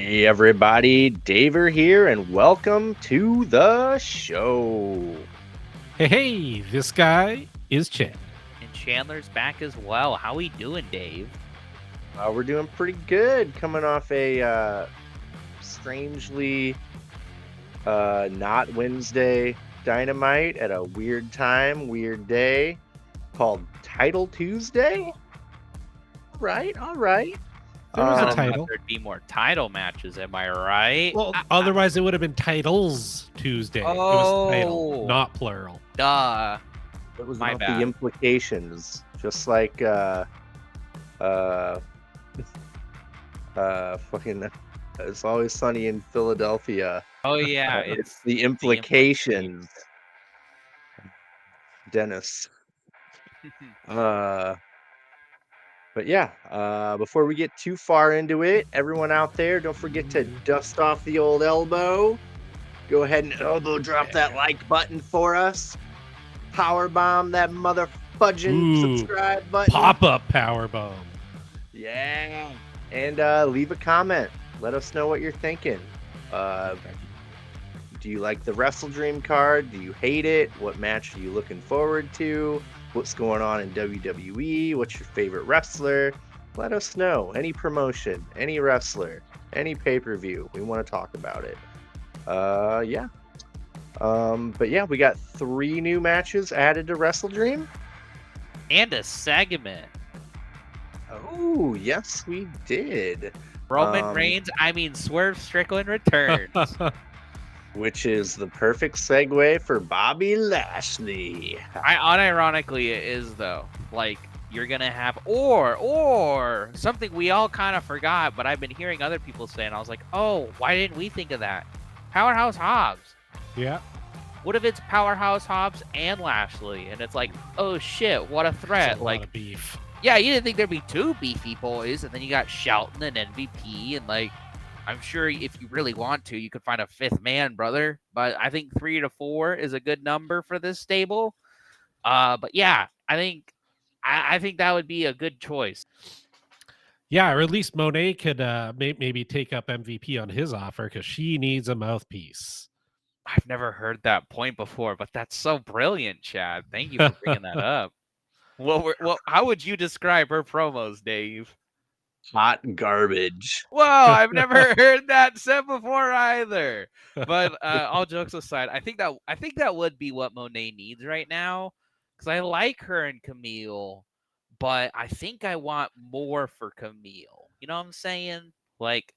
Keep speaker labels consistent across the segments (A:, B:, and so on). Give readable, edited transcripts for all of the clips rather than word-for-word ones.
A: Hey everybody, Daver here, and welcome to the show.
B: Hey, this guy is Chad.
C: And Chandler's back as well. How we doing, Dave?
A: We're doing pretty good, coming off a strangely not Wednesday Dynamite at a weird time, weird day, called Title Tuesday. All right.
B: There was a
C: I thought
B: title.
C: there'd be more title matches. Am I right?
B: Well, otherwise it would have been Titles Tuesday. It was title, not plural.
C: Duh.
A: It was
C: My
A: about
C: bad.
A: the implications, just like fucking It's Always Sunny in Philadelphia.
C: Oh yeah,
A: It's the implications. Dennis. But yeah, before we get too far into it, everyone out there, don't forget to dust off the old elbow. Go ahead and elbow drop that like button for us. Power bomb that mother fudging subscribe button.
B: Pop-up power bomb.
A: Yeah. And leave a comment. Let us know what you're thinking. Do you like the Wrestle Dream card? Do you hate it? What match are you looking forward to? What's going on in WWE? What's your favorite wrestler? Let us know. Any promotion, any wrestler, any pay-per-view. We want to talk about it. Yeah. But yeah, we got 3 new matches added to Wrestle Dream.
C: And a segment.
A: Oh, yes, we did.
C: Roman Reigns, Swerve Strickland returns.
A: Which is the perfect segue for Bobby Lashley.
C: Unironically, it is though. Like you're gonna have or something we all kind of forgot, but I've been hearing other people say, and I was like, oh, why didn't we think of that? Powerhouse Hobbs.
B: Yeah.
C: What if it's Powerhouse Hobbs and Lashley, and it's like, oh shit, what a threat!
B: That's a
C: like
B: lot of beef.
C: Yeah, you didn't think there'd be 2 beefy boys, and then you got Shelton and MVP, and like, I'm sure if you really want to, you could find a 5th man, brother. But I think 3 to 4 is a good number for this stable. But yeah, I think that would be a good choice.
B: Yeah, or at least Monet could maybe take up MVP on his offer because she needs a mouthpiece.
C: I've never heard that point before, but that's so brilliant, Chad. Thank you for bringing that up. Well, how would you describe her promos, Dave?
A: Hot garbage.
C: Whoa, I've never heard that said before either. But all jokes aside, I think that would be what Monet needs right now, because I like her and Camille, but I think I want more for Camille. You know what I'm saying? Like,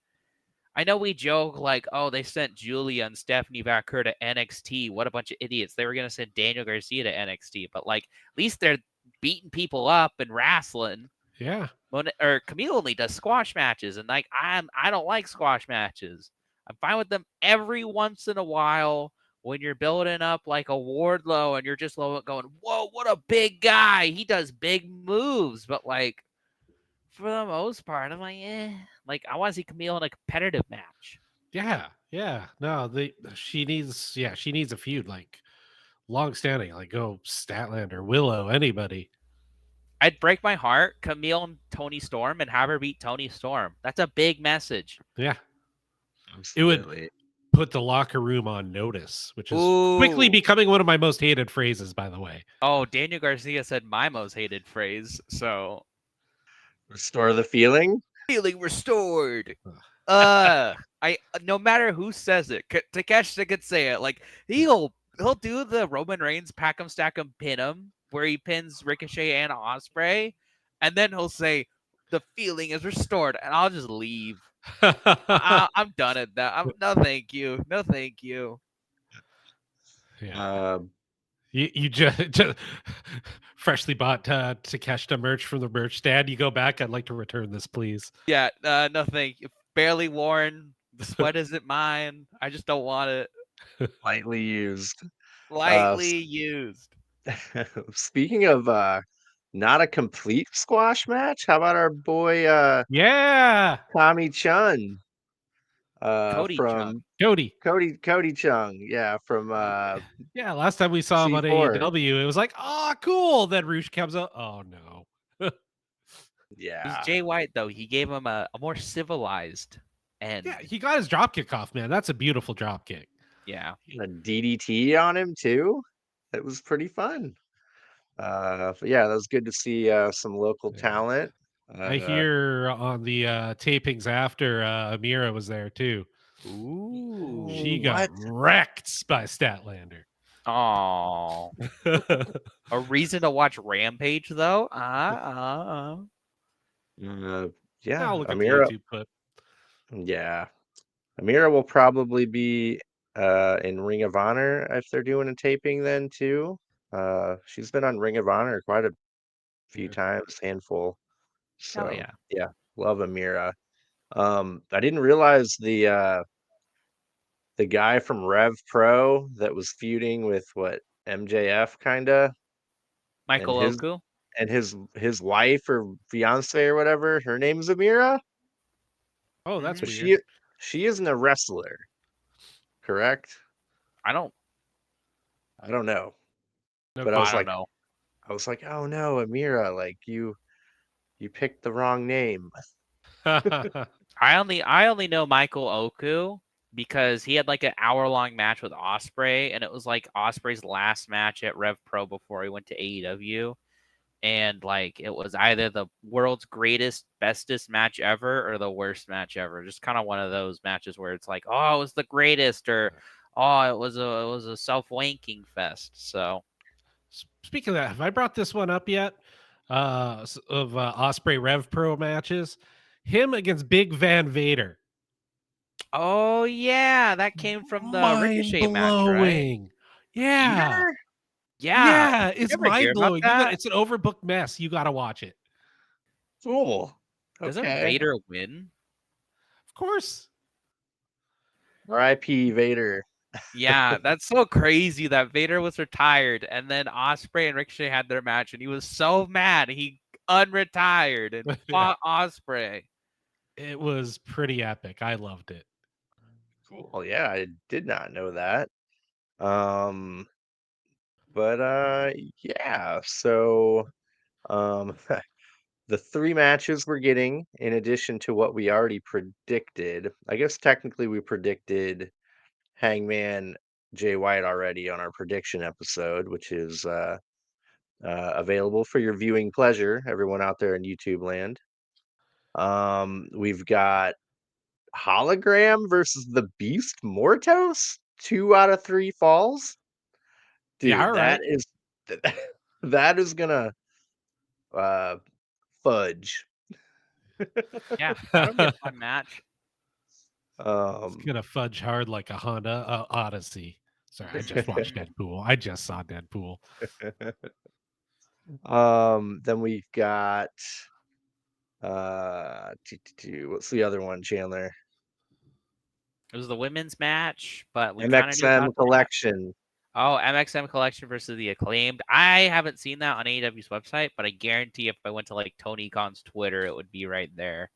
C: I know we joke like, oh, they sent Julia and Stephanie Vaquer to NXT. What a bunch of idiots! They were gonna send Daniel Garcia to NXT, but like, at least they're beating people up and wrestling.
B: Yeah.
C: Camille only does squash matches, and like I don't like squash matches. I'm fine with them every once in a while when you're building up like a Wardlow and you're just going, whoa, what a big guy. He does big moves, but like for the most part, I'm like, like I want to see Camille in a competitive match.
B: Yeah. No, she needs a feud like long standing, like Statlander, Willow, anybody.
C: I'd break my heart, Camille and Tony Storm, and have her beat Tony Storm. That's a big message.
B: Yeah.
A: Absolutely.
B: It would put the locker room on notice, which is quickly becoming one of my most hated phrases, by the way.
C: Oh, Daniel Garcia said my most hated phrase, so...
A: Restore the feeling?
C: Feeling restored. No matter who says it, Takeshita could say it. Like, he'll do the Roman Reigns pack 'em, stack 'em, pin 'em, where he pins Ricochet and Ospreay, and then he'll say, the feeling is restored, and I'll just leave. I'm done at that. No, thank you. No, thank you.
B: Yeah. You just freshly bought Takeshita merch from the merch stand. You go back. I'd like to return this, please.
C: Yeah, no, thank you. Barely worn. The sweat isn't mine. I just don't want it.
A: Lightly used.
C: Lightly used.
A: Speaking of not a complete squash match, how about our boy Tommy Chun?
C: Cody
A: from
C: Chung.
A: Cody Chung, yeah, from
B: yeah. Last time we saw him on
A: C4.
B: AEW, it was like, oh, cool. Then Roosh comes up. Oh no.
A: Yeah.
C: It was Jay White though. He gave him a more civilized And
B: Yeah, he got his drop kick off, man. That's a beautiful drop kick.
C: yeah,
A: A DDT on him too. It was pretty fun. But yeah, that was good to see some local
B: Yeah.
A: talent.
B: I hear on the tapings after Amira was there too. She got
A: What?
B: wrecked by Statlander.
C: oh, a reason to watch Rampage though.
A: Yeah,
B: I'll look up the
A: Amira.
B: YouTube clip.
A: Yeah, Amira will probably be in Ring of Honor if they're doing a taping then too. She's been on Ring of Honor quite a few
B: Yeah.
A: times, handful.
C: Hell
A: So
C: yeah.
A: yeah, love Amira. I didn't realize the guy from Rev Pro that was feuding with what MJF kinda, and
C: Michael
A: his
C: Oku.
A: and his wife or fiance or whatever, her name's Amira,
B: Oh, that's
C: Mhm.
A: but
B: weird.
A: she isn't a wrestler, correct?
C: I don't.
A: I don't know, but
B: Okay.
C: I don't know.
A: I was like, oh no, Amira, like you picked the wrong name.
C: I only know Michael Oku because he had like an hour-long match with Osprey, and it was like Osprey's last match at Rev Pro before he went to AEW. And like it was either the world's greatest, bestest match ever or the worst match ever. Just kind of one of those matches where it's like, oh, it was the greatest, or oh, it was a self-wanking fest. So
B: Speaking of that, have I brought this one up yet? Of Osprey Rev Pro matches, him against Big Van Vader.
C: oh yeah, that came from the
B: Mind
C: Ricochet match, right?
B: blowing. Yeah.
A: Peter?
C: Yeah.
B: Yeah,
C: Did you
B: it's
C: ever hear
B: mind
C: about
B: blowing.
C: that?
B: It's an overbooked mess. You got to watch it.
A: Cool.
C: Doesn't
A: Okay.
C: Vader win?
B: Of course.
A: R.I.P. Vader.
C: Yeah, that's so crazy that Vader was retired and then Osprey and Ricochet had their match and he was so mad he unretired and
B: Yeah.
C: fought Osprey.
B: It was pretty epic. I loved it.
A: Cool. Yeah, I did not know that. Um, but yeah, so um the three matches we're getting in addition to what we already predicted. I guess technically we predicted Hangman Jay White already on our prediction episode, which is available for your viewing pleasure, everyone out there in YouTube land. We've got Hologram versus the Beast Mortos, 2 out of 3 falls.
B: Yeah,
A: Dude,
B: all right.
A: that is gonna uh fudge.
C: Yeah, that'll be a fun match.
B: It's
A: Um
B: gonna fudge hard like a Honda Odyssey. Sorry, I just watched Deadpool. I just saw Deadpool.
A: then we've got what's the other one, Chandler?
C: It was the women's match, but we kind of knew
A: MXM
C: about that.
A: collection.
C: Oh, MXM Collection versus the Acclaimed. I haven't seen that on AEW's website, but I guarantee if I went to like Tony Khan's Twitter, it would be right there.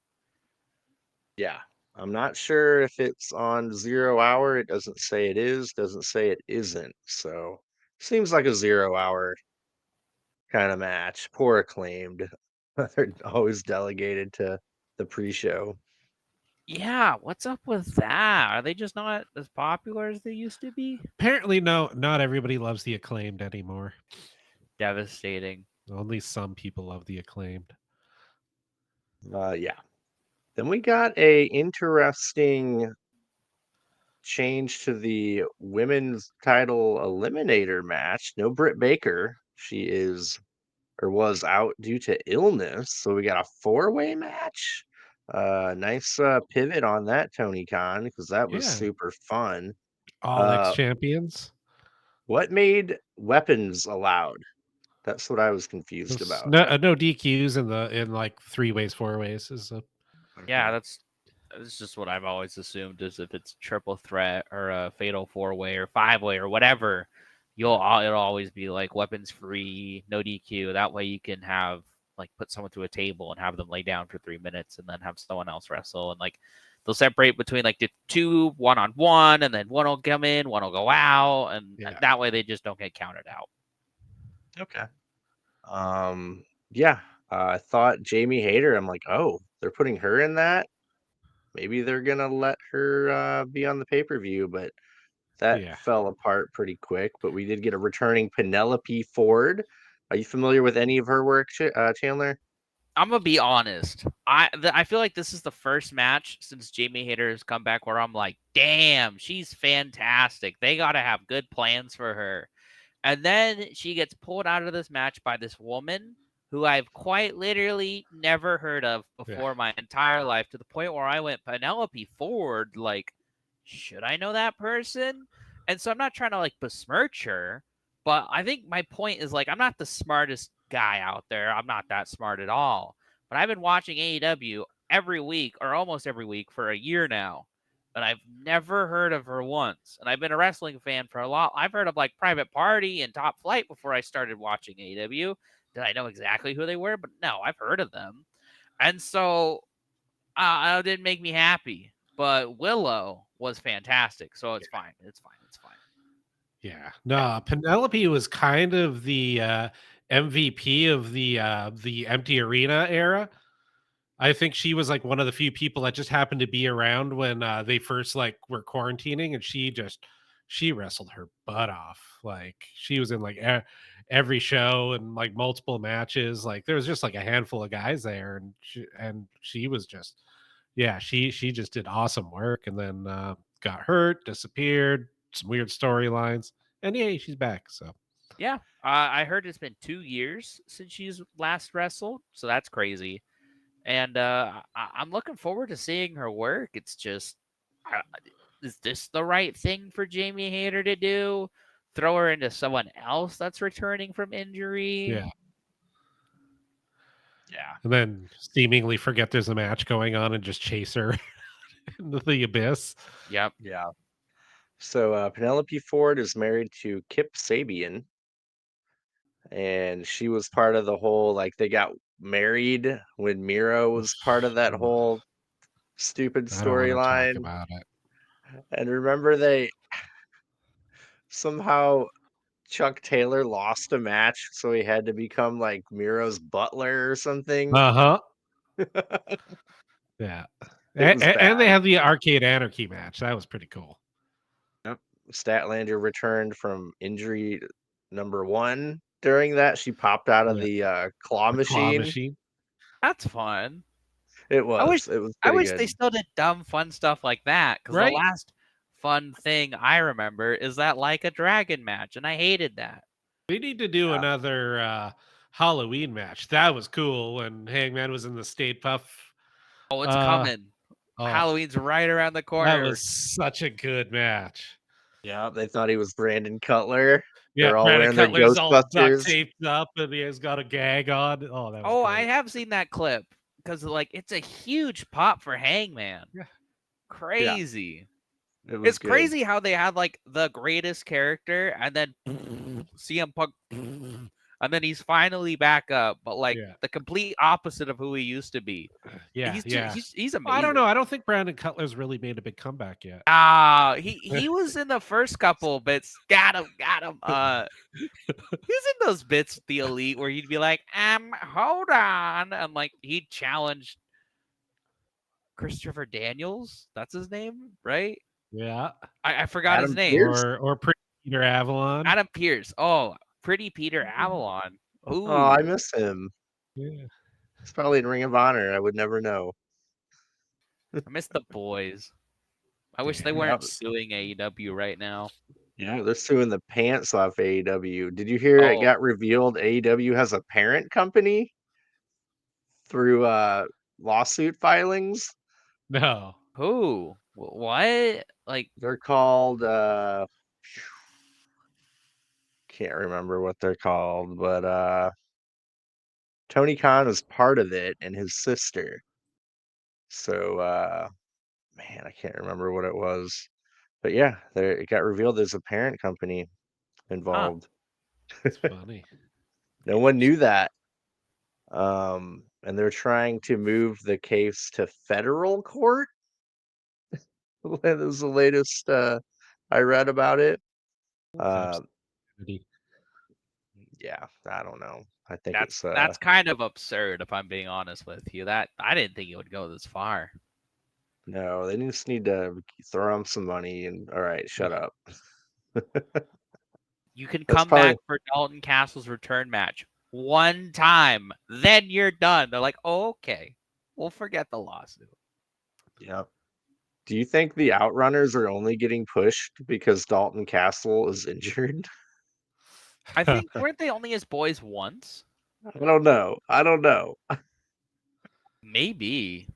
A: Yeah. I'm not sure if it's on 0 hour. It doesn't say it is, doesn't say it isn't. So seems like a 0 hour kind of match. Poor Acclaimed. They're always delegated to the pre-show.
C: Yeah, what's up with that? Are they just not as popular as they used to be?
B: Apparently, no, not everybody loves the Acclaimed anymore.
C: Devastating.
B: Only some people love the Acclaimed.
A: Yeah. Then we got a interesting change to the women's title eliminator match. No Britt Baker. She is or was out due to illness. So we got a four-way match. Nice pivot on that, Tony Khan, because that was
B: Yeah.
A: super fun.
B: All ex
A: Uh,
B: champions.
A: what made weapons allowed? That's what I was confused about.
B: No DQs in like 3 ways, 4 ways is a
C: Yeah,
A: Okay.
C: that's just what I've always assumed is if it's triple threat or a fatal 4-way or 5-way or whatever, it'll always be like weapons free, no DQ. That way you can have like put someone through a table and have them lay down for 3 minutes and then have someone else wrestle and like they'll separate between like the two 1-on-1 and then one will come in, one will go out, and
B: yeah.
C: that way they just don't get counted out.
A: Okay. Yeah. I thought Jamie Hayter. I'm like, oh, they're putting her in that. maybe they're gonna let her be on the pay-per-view, but that
B: Yeah.
A: fell apart pretty quick. But we did get a returning Penelope Ford. Are you familiar with any of her work, Chandler?
C: I'm gonna be honest. I feel like this is the first match since Jamie Hayter has come back where I'm like, damn, she's fantastic. They gotta have good plans for her. And then she gets pulled out of this match by this woman who I've quite literally never heard of
B: Yeah.
C: before my entire life, to the point where I went, Penelope Ford, like, should I know that person? And so I'm not trying to like besmirch her, but I think my point is like, I'm not the smartest guy out there. I'm not that smart at all. But I've been watching AEW every week or almost every week for a year now, and I've never heard of her once. And I've been a wrestling fan for a lot. I've heard of like Private Party and Top Flight before I started watching AEW. Did I know exactly who they were? But no, I've heard of them. And so it didn't make me happy. But Willow was fantastic. So it's fine. It's fine. It's fine.
B: Yeah. No, Penelope was kind of the MVP of the empty arena era. I think she was like one of the few people that just happened to be around when they first like were quarantining, and she wrestled her butt off. Like she was in like every show and like multiple matches. Like there was just like a handful of guys there, and she was just she just did awesome work, and then got hurt, disappeared, some weird storylines, and yeah, she's back. So
C: Yeah. I heard it's been 2 years since she's last wrestled. So that's crazy. And I'm looking forward to seeing her work. It's just, uh, is this the right thing for Jamie Hayter to do? Throw her into someone else that's returning from injury?
B: yeah,
A: Yeah.
B: and then seemingly forget there's a match going on and just chase her into the abyss.
C: Yep.
A: Yeah. So Penelope Ford is married to Kip Sabian, and she was part of the whole like they got married when Miro was part of that
B: Ugh,
A: whole stupid
B: I don't want to talk
A: storyline.
B: about it.
A: And remember they somehow Chuck Taylor lost a match, so he had to become like Miro's butler or something.
B: Uh-huh. Yeah.
A: It was
B: And they
A: bad.
B: had the Arcade Anarchy match. That was pretty cool.
A: Yep. Statlander returned from injury number one. During that, she popped out of
B: Yeah.
A: the claw
B: The claw
A: machine.
B: machine.
C: That's fun.
A: It
C: I wish
A: was. It was
C: I
A: pretty
C: wish they
A: good.
C: still did dumb fun stuff like that, because the
B: Right?
C: last fun thing I remember is that Like a Dragon match, and I hated that.
B: We need to do
A: Yeah.
B: another Halloween match. That was cool when Hangman was in the Stay Puff.
C: Oh, it's
B: Uh
C: coming.
B: oh,
C: Halloween's right around the
B: that
C: corner.
B: was such a good match.
A: Yeah, they thought he was Brandon Cutler.
B: Yeah,
A: They're all
B: Brandon
A: wearing their
B: Cutler's all duct
A: Ghostbusters.
B: taped up and he has got a gag on. Oh, that was
C: Oh, I
B: great.
C: have seen that clip, because like it's a huge pop for Hangman.
B: Yeah.
A: Yeah,
C: Crazy.
A: it was
C: It's
A: good.
C: crazy how they had like the greatest character and then CM Punk and then he's finally back up, but like
B: Yeah.
C: the complete opposite of who he used to be.
B: Yeah. Yeah.
C: He's
B: I don't
C: amazing.
B: know. I don't think Brandon Cutler's really made a big comeback yet.
C: He was in the first couple bits. Got him, got him. He's in those bits with the Elite where he'd be like, hold on, and like he'd challenge Christopher Daniels. That's his name, right?
B: Yeah.
C: I forgot his
A: Adam
C: name.
A: Pearce.
B: Or Pretty Peter Avalon.
C: Adam Pierce. Oh, Pretty Peter Avalon.
A: Oh, I
C: Ooh,
A: miss him.
B: Yeah.
A: He's probably in Ring of Honor. I would never know.
C: I miss the boys. I wish they
B: Yeah.
A: Yeah,
C: weren't suing AEW right now.
A: yeah, they're suing the pants off AEW. Did you hear it
C: Oh,
A: got revealed AEW has a parent company through lawsuit filings?
B: No.
C: who? What? Like,
A: They're called can't remember what they're called, but Tony Khan is part of it and his sister. So man, I can't remember what it was. But yeah, there it got revealed there's a parent company
C: huh?
A: involved.
B: It's funny.
A: No one knew that. And they're trying to move the case to federal court. That was the latest I read about it.
B: It's
A: Uh,
B: absolutely.
A: yeah, I don't know. I think
C: That's
A: it's
C: that's kind of absurd, if I'm being honest with you. That I didn't think it would go this far.
A: No, they just need to throw him some money and all right, shut up.
C: You can
A: That's
C: come
A: probably
C: back for Dalton Castle's return match one time, then you're done. They're like, oh, okay, we'll forget the lawsuit.
A: yeah. Do you think the Outrunners are only getting pushed because Dalton Castle is injured?
C: I think weren't they only his boys once?
A: I don't know. I don't know.
C: Maybe.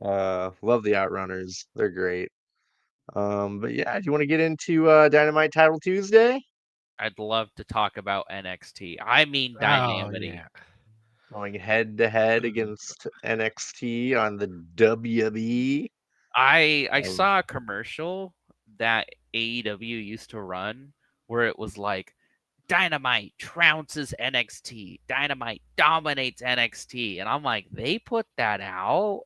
A: Love the Outrunners. They're great. But yeah, do you want to get into Dynamite Title Tuesday?
C: I'd love to talk about NXT. I mean,
B: Oh
C: Dynamity.
B: yeah.
A: Going head to head against NXT on the WWE.
C: I
A: Um,
C: saw a commercial that AEW used to run where it was like Dynamite trounces NXT. Dynamite dominates NXT. And I'm like, they put that out?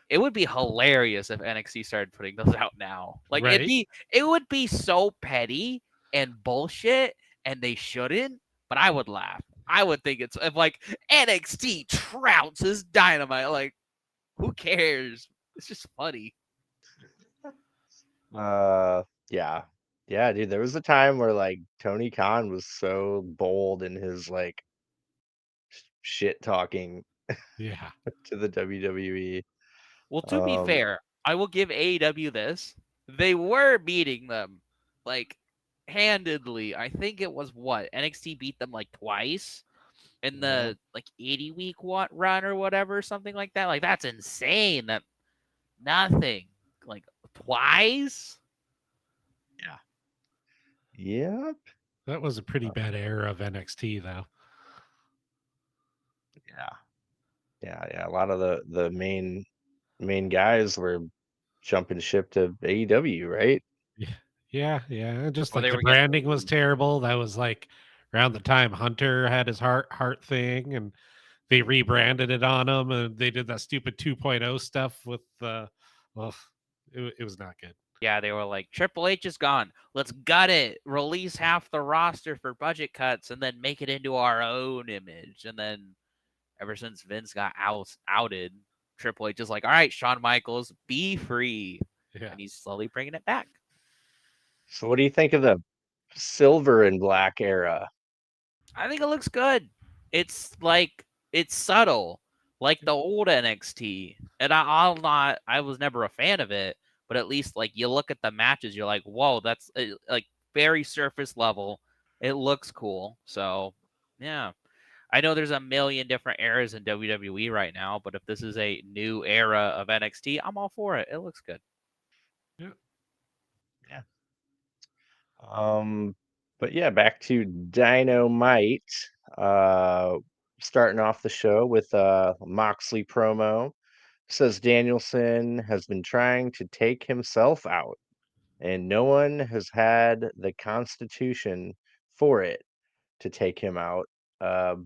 C: It would be hilarious if NXT started putting those out now. Like
B: Right.
C: it would be so petty and bullshit and they shouldn't, but I would laugh. I would think it's if like NXT trounces Dynamite. Like, who cares? It's just funny.
A: uh, yeah. Yeah, dude, there was a time where like Tony Khan was so bold in his like shit talking
B: Yeah.
A: to the WWE.
C: Well, to be
A: Um,
C: fair, I will give AEW this. They were beating them like handedly. I think it was what NXT beat them like twice in
A: yeah,
C: the like 80-week run or whatever, something like that. Like that's insane. That nothing like twice.
A: yeah, yep,
B: That was a pretty
A: uh,
B: bad era of NXT though.
A: yeah, yeah. A lot of the main guys were jumping ship to AEW, right?
B: Yeah. Yeah, yeah. Just
C: Or
B: like
C: they
B: the
C: were getting
B: branding was terrible. That was like around the time Hunter had his heart thing and they rebranded it on him and they did that stupid 2.0 stuff with well, it was not good.
C: yeah, they were like Triple H is gone. Let's gut it, release half the roster for budget cuts, and then make it into our own image. And then ever since Vince got outed, Triple H is like, all right, Shawn Michaels, be free.
B: Yeah.
C: And he's slowly bringing it back.
A: So what do you think of the silver and black era?
C: I think it looks good. It's like, it's subtle, like the old NXT. And I was never a fan of it, but at least like you look at the matches, you're like, whoa, that's like very surface level. It looks cool. So, yeah. I know there's a million different eras in WWE right now, but if this is a new era of NXT, I'm all for it. It looks good.
B: Yeah.
A: Yeah. Um, but yeah, back to Dynamite. Uh, Starting off the show with Moxley promo. Says Danielson has been trying to take himself out, and no one has had the constitution for it to take him out. Uh,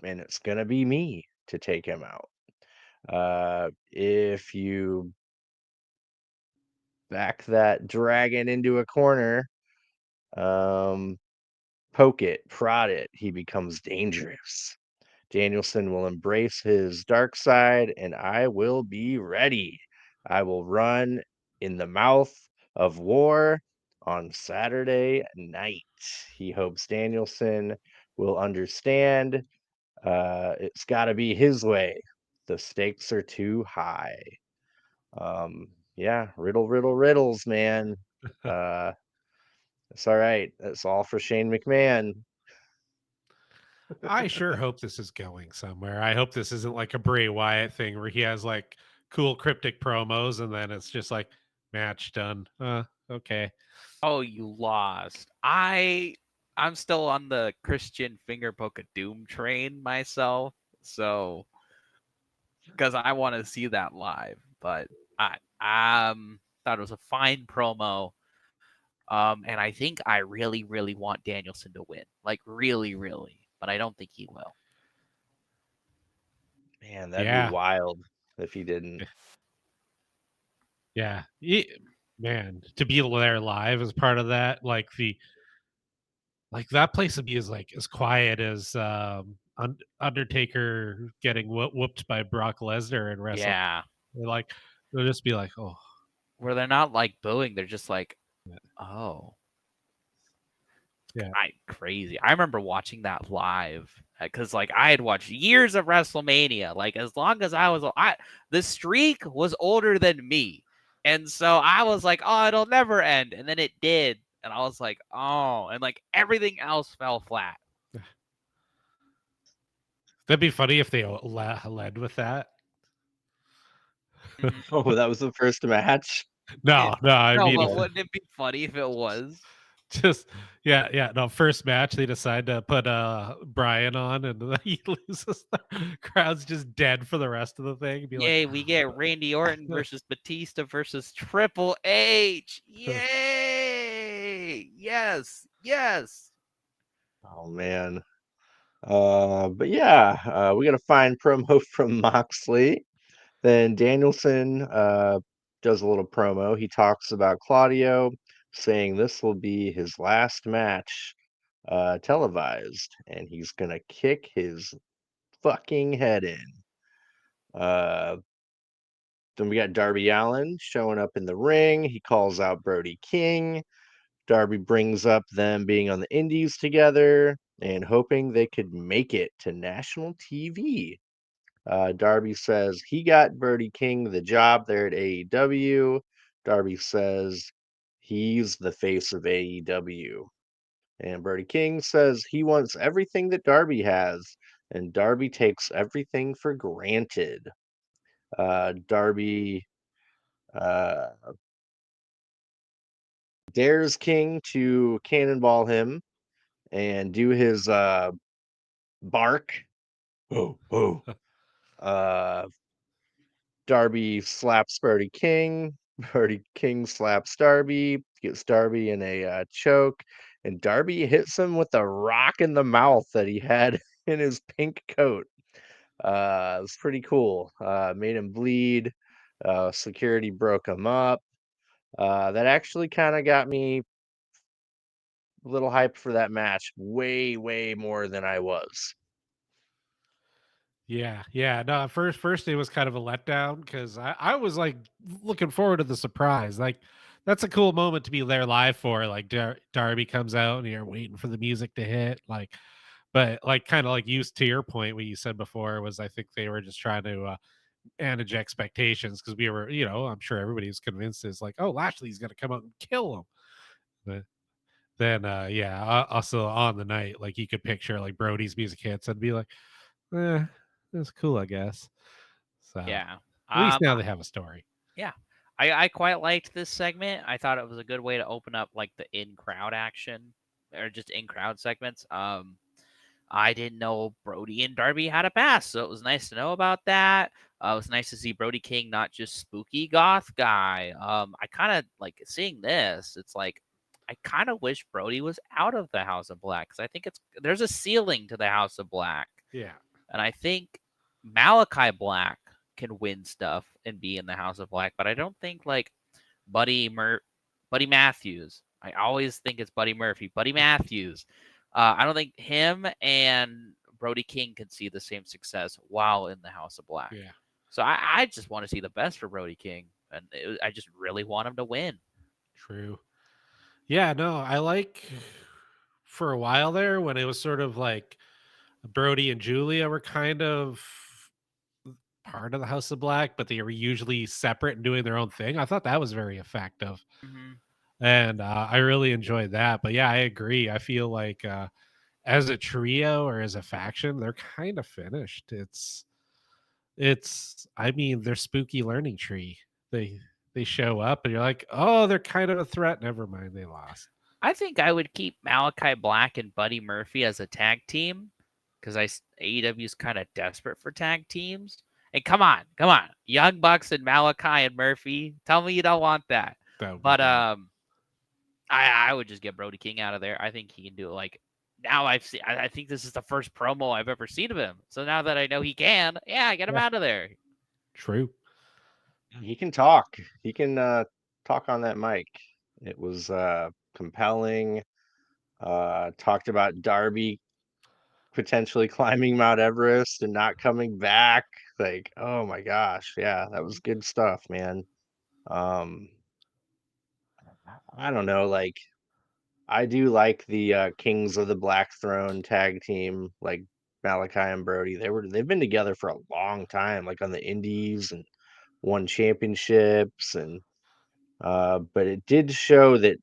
A: and it's gonna be me to take him out. If you back that dragon into a corner, um, poke it, prod it, he becomes dangerous. Danielson will embrace his dark side, and I will be ready. I will run in the mouth of war on Saturday night. He hopes Danielson will understand. It's got to be his way. The stakes are too high. Yeah, riddle, riddle, riddles, man. Uh, it's all right. That's all for Shane McMahon.
B: I sure hope this is going somewhere. I hope this isn't like a Bray Wyatt thing where he has like cool cryptic promos and then it's just like match done. Okay.
C: Oh, you lost. I'm still on the Christian finger poke of doom train myself. So because I want to see that live. But I thought it was a fine promo. And I think I really, really want Danielson to win. Like really, really. But I don't think he will.
A: Man, that'd be
B: Yeah.
A: wild if he didn't.
B: Yeah. Man, to be there live as part of that, Like that place would be as quiet as Undertaker getting whooped by Brock Lesnar in Wrestle.
C: Yeah.
B: Like they'll just be like, oh,
C: Where they're not like booing, they're just like,
B: yeah,
C: oh.
B: yeah.
C: Crazy. I remember watching that live because like I had watched years of WrestleMania. Like as long as the streak was older than me, and so I was like, oh, it'll never end, and then it did, and I was like, oh, and like everything else fell flat.
B: That'd be funny if they led with that.
C: Mhm.
A: Oh, that was the first match.
B: No, I
C: No,
B: mean
C: but wouldn't it be funny if it was?
B: just yeah. No, first match they decide to put Brian on, and he loses. The crowd's just dead for the rest of the thing. Be like,
C: Yay, we get Randy Orton versus Batista versus Triple H. Yay! Yes, yes.
A: Oh man. But yeah, we got a fine promo from Moxley. Then Danielson does a little promo. He talks about Claudio, saying this will be his last match televised, and he's gonna kick his fucking head in. Uh, then we got Darby Allin showing up in the ring. He calls out Brody King. Darby brings up them being on the Indies together and hoping they could make it to national TV. Darby says he got Brody King the job there at AEW. Darby says he's the face of AEW. And Brody King says he wants everything that Darby has, and Darby takes everything for granted. Darby uh, dares King to cannonball him and do his bark. Oh, oh. Uh, Darby slaps Brody King. Brody King slaps Darby, gets Darby in a choke, and Darby hits him with a rock in the mouth that he had in his pink coat. It was pretty cool. Made him bleed. Security broke him up. That actually kind of got me a little hyped for that match, way, way more than I was.
B: yeah. No, at first it was kind of a letdown because I was like looking forward to the surprise. Like that's a cool moment to be there live for. Like Darby comes out and you're waiting for the music to hit. Like, but like kind of like used to your point, what you said before was I think they were just trying to manage expectations because we were, I'm sure everybody was convinced is like, oh, Lashley's gonna come out and kill him. But then yeah, also on the night, like you could picture like Brody's music hits and be like, that's cool, I guess. So at
C: Yeah.
B: least
C: Um,
B: now they have a story.
C: yeah. I quite liked this segment. I thought it was a good way to open up like the in crowd action or just in crowd segments. I didn't know Brody and Darby had a past, so it was nice to know about that. It was nice to see Brody King not just spooky goth guy. I kind of like seeing this. It's like I kind of wish Brody was out of the House of Black because I think there's a ceiling to the House of Black,
B: Yeah.
C: and I think Malachi Black can win stuff and be in the House of Black, but I don't think like Buddy Matthews. I always think it's Buddy Murphy. Buddy Matthews. I don't think him and Brody King can see the same success while in the House of Black.
B: Yeah.
C: So I just want to see the best for Brody King, and I just really want him to win.
B: True. Yeah, no, I like for a while there when it was sort of like Brody and Julia were kind of part of the House of Black, but they were usually separate and doing their own thing. I thought that was very effective.
C: Mm-hmm.
B: And I really enjoyed that. But yeah, I agree. I feel like as a trio or as a faction, they're kind of finished. It's I mean, their spooky learning tree. They show up and you're like, oh, they're kind of a threat. Never mind, they lost.
C: I think I would keep Malachi Black and Buddy Murphy as a tag team because AEW is kind of desperate for tag teams. And come on, Young Bucks and Malachi and Murphy. Tell me you don't want that.
B: That would be
C: But
B: great.
C: I would just get Brody King out of there. I think he can do it. Like now, I think this is the first promo I've ever seen of him. So now that I know he can, yeah, get him
B: Yeah.
C: out of there.
B: True.
A: He can talk. He can talk on that mic. It was compelling. Talked about Darby potentially climbing Mount Everest and not coming back. Like, oh my gosh, yeah, that was good stuff, man. Um, I don't know, like I do like the Kings of the Black Throne tag team, like Malachi and Brody. They've been together for a long time, like on the Indies and won championships and but it did show that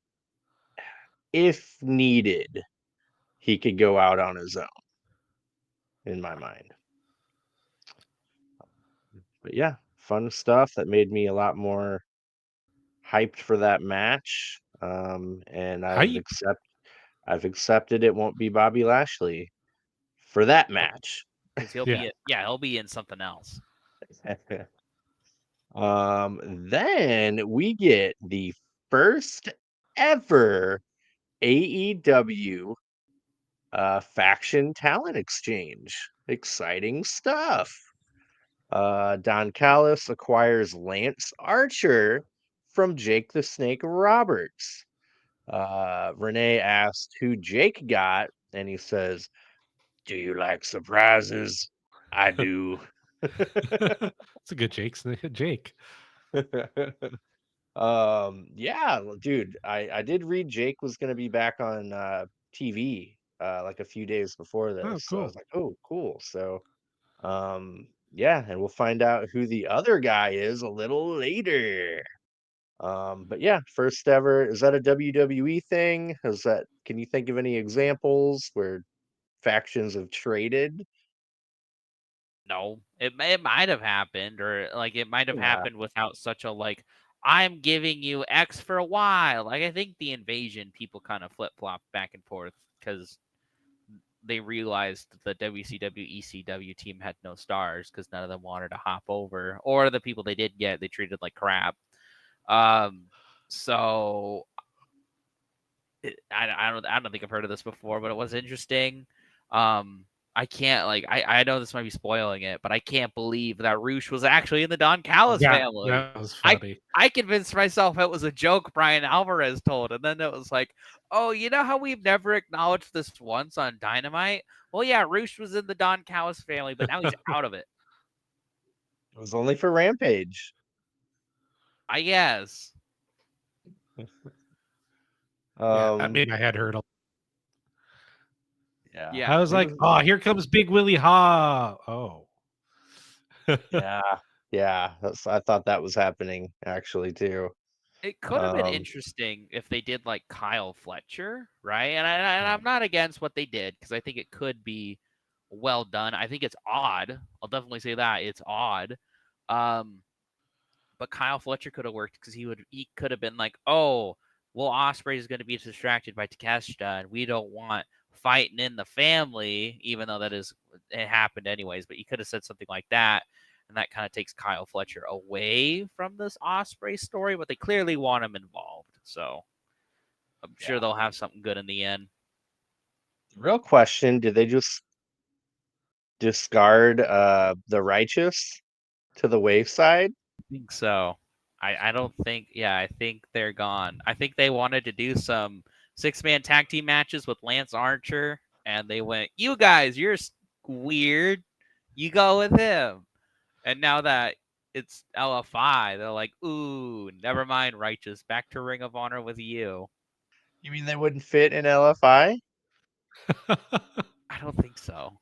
A: if needed, he could go out on his own, in my mind. But yeah, fun stuff that made me a lot more hyped for that match. And
B: Hype.
A: I've accepted it won't be Bobby Lashley for that match.
C: Because he'll
B: Yeah.
C: he'll be in something else.
A: Then we get the first ever AEW faction talent exchange. Exciting stuff. Don Callis acquires Lance Archer from Jake the Snake Roberts. Renee asked who Jake got, and he says, "Do you like surprises? I do."
B: It's a good Jake.
A: Yeah, well, dude, I did read Jake was gonna be back on TV like a few days before
B: Oh,
A: this. So I was
B: cool.
A: like, oh, cool. So yeah, and we'll find out who the other guy is a little later. But yeah, first ever. Is that a WWE thing? Can you think of any examples where factions have traded?
C: No, it might have happened, or like it might have
A: Yeah.
C: happened without such a like. I'm giving you X for Y. Like I think the invasion people kind of flip flop back and forth because they realized the WCW ECW team had no stars because none of them wanted to hop over, or the people they did get they treated like crap. Um, so I don't think I've heard of this before, but it was interesting. I can't I know this might be spoiling it, but I can't believe that Roosh was actually in the Don Callis family.
B: That was
C: I
B: funny.
C: I convinced myself it was a joke Brian Alvarez told, and then it was like, oh, you know how we've never acknowledged this once on Dynamite? Well, yeah, Roosh was in the Don Callis family, but now he's out of it.
A: It was only for Rampage.
C: I guess.
B: Yeah, that
A: Um,
B: made my head hurt.
A: yeah,
B: I
C: Yeah.
B: was
A: it
B: like,
A: was.
B: "Oh, here comes Big Willie Ha!" Oh,
A: Yeah, yeah. I thought that was happening actually too.
C: It could have been
A: Um,
C: interesting if they did like Kyle Fletcher, right? And
B: yeah.
C: I'm not against what they did because I think it could be well done. I think it's odd. I'll definitely say that it's odd. Um, but Kyle Fletcher could have worked because he could have been like, oh, well, Osprey is going to be distracted by Takeshita, and we don't want fighting in the family, even though it happened anyways. But you could have said something like that, and that kind of takes Kyle Fletcher away from this Osprey story. But they clearly want him involved, so I'm sure
A: yeah.
C: they'll have something good in the end.
A: Real question: did they just discard the Righteous to the wayside?
C: I think so. I don't think, yeah, I think they're gone. I think they wanted to do some 6-man tag team matches with Lance Archer, and they went, you guys, weird. You go with him. And now that it's LFI, they're like, ooh, never mind, Righteous. Back to Ring of Honor with you.
A: You mean they wouldn't fit in LFI?
C: I don't think so.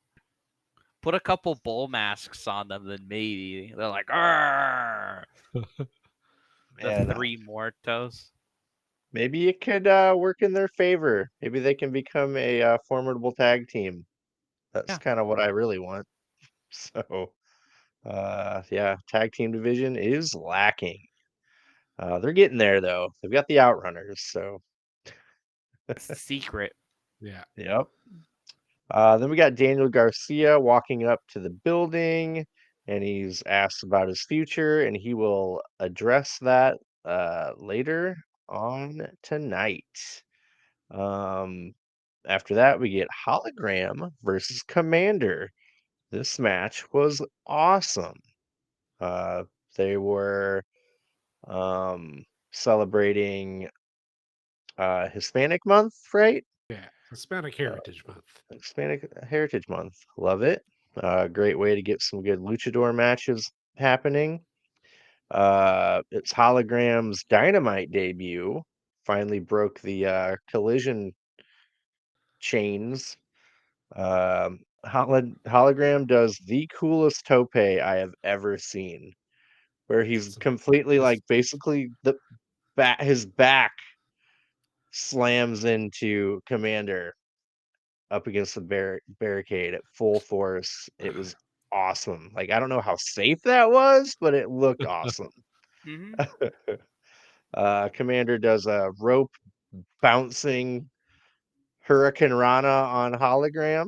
C: Put a couple bull masks on them, then maybe. They're like, Arr! The
A: Man,
C: three Mortos.
A: maybe it could work in their favor. Maybe they can become a formidable tag team. That's
C: Yeah.
A: kind of what I really want. So, yeah, tag team division is lacking. They're getting there though. They've got the Outrunners. So,
C: That's the secret.
B: Yeah.
A: yep. Then we got Daniel Garcia walking up to the building, and he's asked about his future, and he will address that later on tonight. Um, After that, we get Hologram versus Commander. This match was awesome. Uh, they were celebrating Hispanic month, right?
B: Yeah. Hispanic Heritage Month.
A: Hispanic Heritage Month. Love it. Great way to get some good luchador matches happening. It's Hologram's Dynamite debut. Finally broke the collision chains. Hologram does the coolest tope I have ever seen, where he's
B: So
A: completely
B: this-
A: like basically his back slams into Commander up against the barricade at full force. It was awesome. Like I don't know how safe that was, but it looked awesome.
C: Hmm.
A: Commander does a rope bouncing Hurricane Rana on Hologram.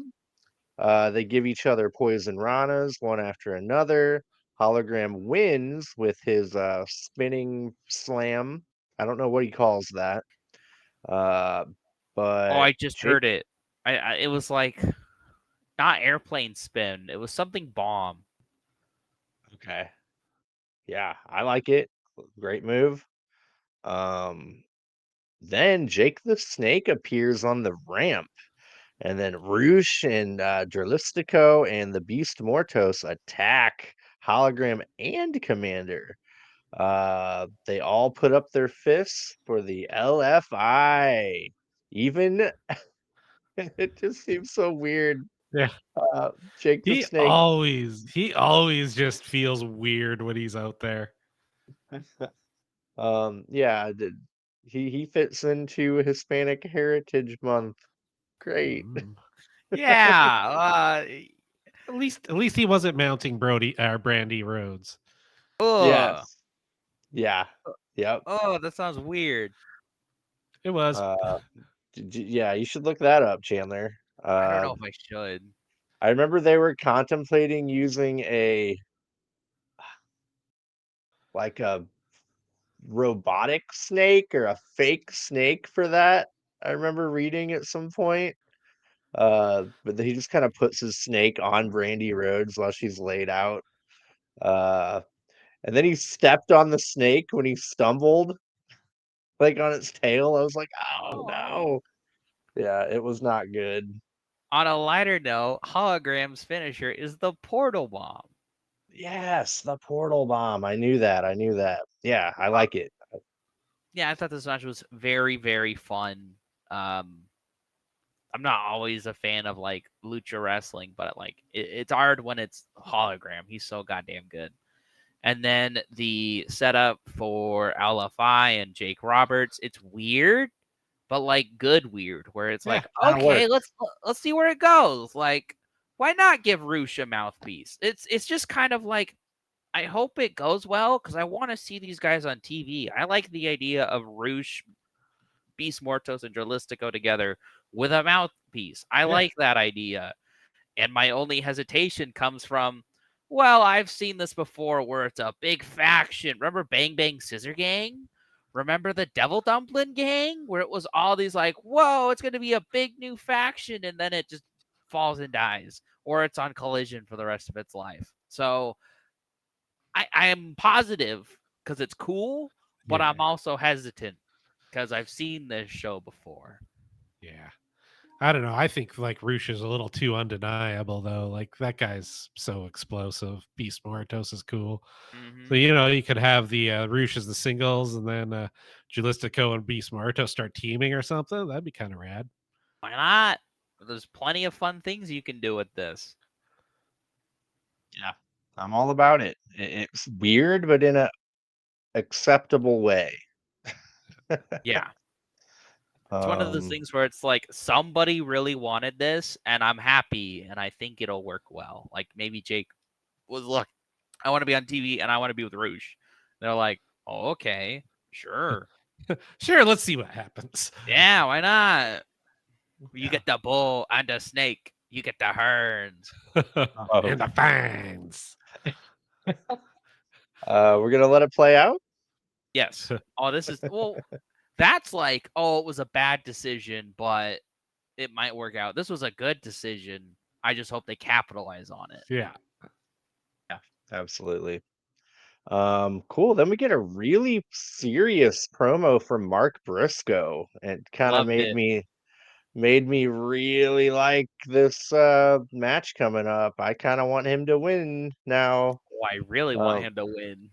A: They give each other poison Ranas one after another. Hologram wins with his spinning slam. I don't know what he calls that. Uh,
C: Oh,
A: but
C: I just
A: Jake,
C: heard it. It was like not airplane spin. It was something bomb.
A: okay, yeah, I like it. Great move. Then Jake the Snake appears on the ramp. And then Roosh and Dralistico and the Beast Mortos attack Hologram and Commander. They all put up their fists for the LFI. Even it just seems so weird.
B: yeah,
A: Jake the Snake.
B: he always just feels weird when he's out there.
A: Yeah, he fits into Hispanic Heritage Month. Great.
B: Mm.
C: Yeah.
B: At least he wasn't mounting Brandy Rhodes.
C: Ugh.
A: Yes. Yeah. Yep.
C: Oh, that sounds weird.
B: It was.
A: Uh, yeah, you should look that up, Chandler.
C: I don't know if I should.
A: I remember they were contemplating using like a robotic snake or a fake snake for that. I remember reading at some point. But he just kind of puts his snake on Brandy Rhodes while she's laid out. Uh, and then he stepped on the snake when he stumbled, like on its tail. I was like, oh
C: Oh.
A: no. Yeah, it was not good.
C: On a lighter note, Hologram's finisher is the portal bomb.
A: Yes, the portal bomb. I knew that. I knew that. Yeah, I
C: Uh,
A: like it.
C: yeah, I thought this match was very, very fun. Um, I'm not always a fan of like lucha wrestling, but like it's hard when it's Hologram. He's so goddamn good. And then the setup for LFI and Jake Roberts, it's weird, but like good weird, where it's
B: Yeah,
C: like,
A: Kind of
C: okay,
A: work.
C: let's see where it goes. Like, why not give Roosh a mouthpiece? It's just kind of like I hope it goes well because I want to see these guys on TV. I like the idea of Roosh, Beast Mortos, and Dralistico together with a mouthpiece. I
B: yeah,
C: like that idea. And my only hesitation comes from, well, I've seen this before where it's a big faction. Remember Bang Bang Scissor Gang? Remember the Devil Dumpling Gang? Where it was all these like, whoa, it's going to be a big new faction. And then it just falls and dies. Or it's on collision for the rest of its life. So I am positive because it's cool, but
B: yeah,
C: I'm also hesitant because I've seen this show before.
B: yeah. I don't know. I think like Roosh is a little too undeniable though. Like that guy's so explosive. Beast Mortos is cool. So
C: Mm-hmm.
B: you could have the Roosh as the singles, and then Julistico and Beast Mortos start teaming or something. That'd be kind of rad.
C: Why not? There's plenty of fun things you can do with this.
A: Yeah, I'm all about it. It's weird, but in a acceptable way.
C: Yeah. It's one of those
A: Um,
C: things where it's like somebody really wanted this and I'm happy and I think it'll work well. Like maybe Jake was look, I want to be on TV and I want to be with Rouge. They're like, oh, okay, sure.
B: Sure, let's see what happens.
C: Yeah, why not? You
B: Yeah.
C: get the bull and the snake. You get the horns.
B: And the fangs.
A: we're gonna let it play out.
C: Yes. Oh, this is that's like, oh, it was a bad decision, but it might work out. This was a good decision. I just hope they capitalize on it.
B: Yeah.
A: Yeah, absolutely. Cool. Then we get a really serious promo from Mark Briscoe. It kind of
C: Loved
A: made
C: it.
A: me made me really like this match coming up. I kind of want him to win now.
C: Oh, I really want
A: Um,
C: him to win.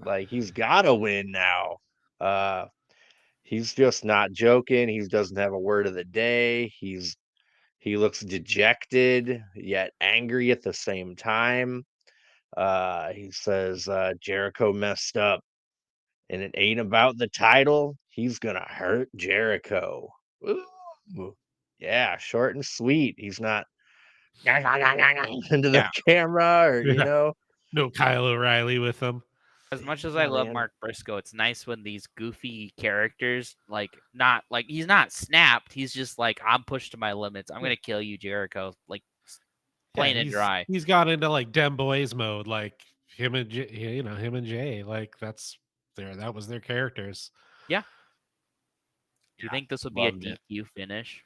A: like he's got to win now. Uh, he's just not joking. He doesn't have a word of the day. He looks dejected yet angry at the same time. He says Jericho messed up, and it ain't about the title. He's gonna hurt Jericho. Ooh. Yeah, short and sweet. He's not into the
C: Yeah.
A: camera or
B: Yeah. No Kyle O'Reilly with them.
C: As much as I
A: Yeah,
C: love
A: man.
C: Mark Briscoe, it's nice when these goofy characters, like, not like he's not snapped. He's just like, I'm pushed to my limits. I'm gonna kill you, Jericho. Like,
B: Yeah,
C: plain and dry.
B: he's got into like Dem Boys mode, like him and him and Jay, like that was their characters.
C: Yeah. Do you
A: Yeah,
C: think this would be a
A: loved it.
C: DQ finish?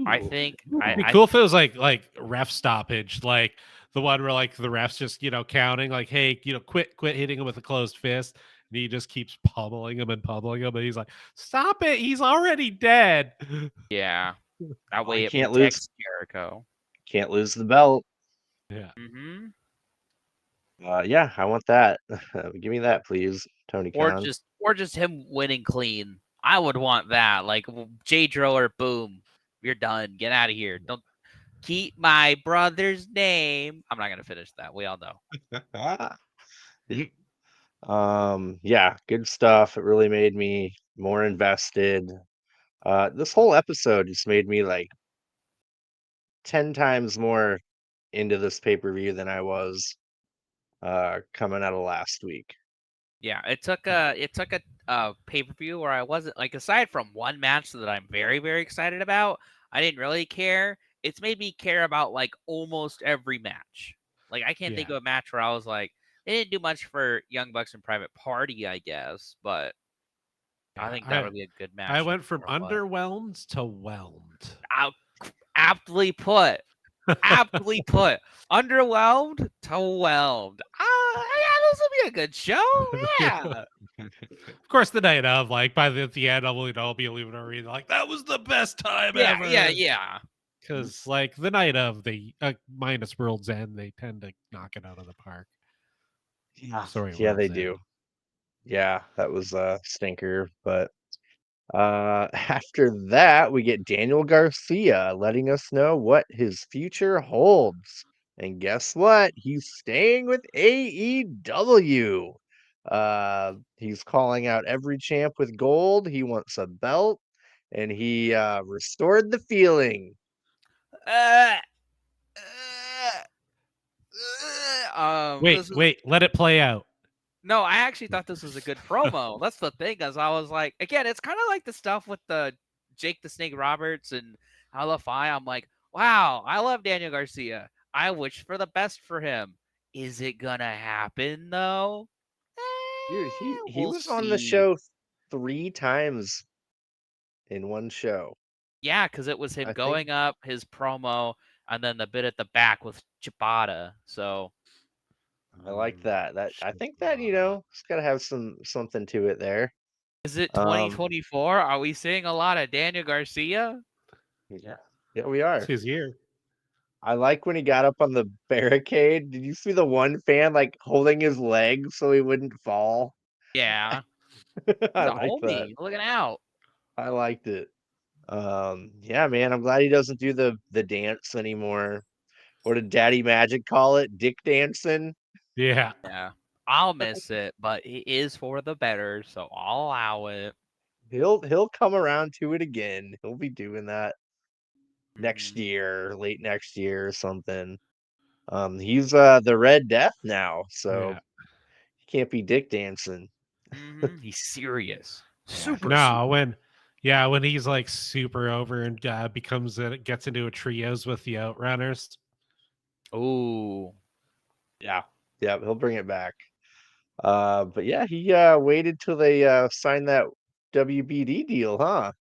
C: I
B: Ooh.
C: think
B: It'd be
C: I
B: cool if it was like ref stoppage, like the one where like the refs just counting, like, hey, quit hitting him with a closed fist, and he just keeps pummeling him, and he's like, stop it, he's already dead.
C: yeah. That
A: Oh, he
C: way it
A: can't lose.
C: protects Jericho.
A: Can't lose the belt.
B: Yeah,
C: Mm-hmm.
A: Yeah, I want that. Give me that, please, Tony
C: Or
A: Khan.
C: just him winning clean. I would want that. Like, Jay Driller, boom, you're done. Get out of here. Don't keep my brother's name. I'm not gonna finish that. We all know.
A: Yeah, good stuff. It really made me more invested. This whole episode just made me like 10 times more into this pay-per-view than I was coming out of last week.
C: Yeah, it took a pay-per-view where I wasn't like, aside from one match that I'm very, very excited about, I didn't really care. It's made me care about like almost every match. Like, I can't think
B: yeah,
C: of a match where I was like, they didn't do much for Young Bucks and Private Party, I guess, but I
B: yeah.
C: think that would be a good
B: I
C: match no
B: went from
C: matter what.
B: underwhelmed to whelmed.
C: Out- Aptly put. Aptly put. Underwhelmed to whelmed. Yeah, this will be a good show. Yeah.
B: Of course, the night of, like, by the end, I'll be leaving a read like, that was the best time
C: Yeah,
B: ever.
C: yeah.
B: Because, like, the night of, the minus World's End, they tend to knock it out of the park.
A: Yeah.
B: Sorry,
A: Yeah, they
B: World's
A: do.
B: End.
A: Yeah, that was a stinker. But after that, we get Daniel Garcia letting us know what his future holds. And guess what? He's staying with AEW. He's calling out every champ with gold. He wants a belt, and he restored the feeling.
C: Uh,
B: Wait,
C: this is
B: wait, let it play out.
C: no. I actually thought this was a good promo. That's the thing, as I was like, again, it's kind of like the stuff with the Jake the Snake Roberts and LFI. I'm like, wow, I love Daniel Garcia. I wish for the best for him. Is it gonna happen though?
A: Dude, he
C: We'll
A: was on the
C: see.
A: show 3 times in one show.
C: Yeah, because it was him
A: I think
C: going up, his promo, and then the bit at the back with Chibata. So
A: I like that. I think that
B: Shibata.
A: it's got to have something to it there.
C: is it
A: Um,
C: 2024? Are we seeing a lot of Daniel Garcia?
A: yeah, yeah, we
B: It's
A: are.
B: his year.
A: I like when he got up on the barricade. Did you see the one fan like holding his leg so he wouldn't fall?
C: Yeah. He's
A: I
C: a
A: like that.
C: homie. Looking out.
A: I liked it. Yeah, man, I'm glad he doesn't do the dance anymore. What did Daddy Magic call it? Dick dancing.
B: Yeah.
C: Yeah. I'll miss it, but it is for the better, so I'll allow it.
A: He'll come around to it again. He'll be doing that next
C: Mhm.
A: year, late next year or something. He's the Red Death now, so
B: Yeah.
A: he can't be dick dancing.
C: He's serious.
B: Yeah.
C: Super
B: No,
C: serious.
B: when he's like super over and gets into a trios with the Outrunners.
C: Ooh.
A: Yeah, yeah, he'll bring it back. But yeah, he waited till they signed that WBD deal, huh?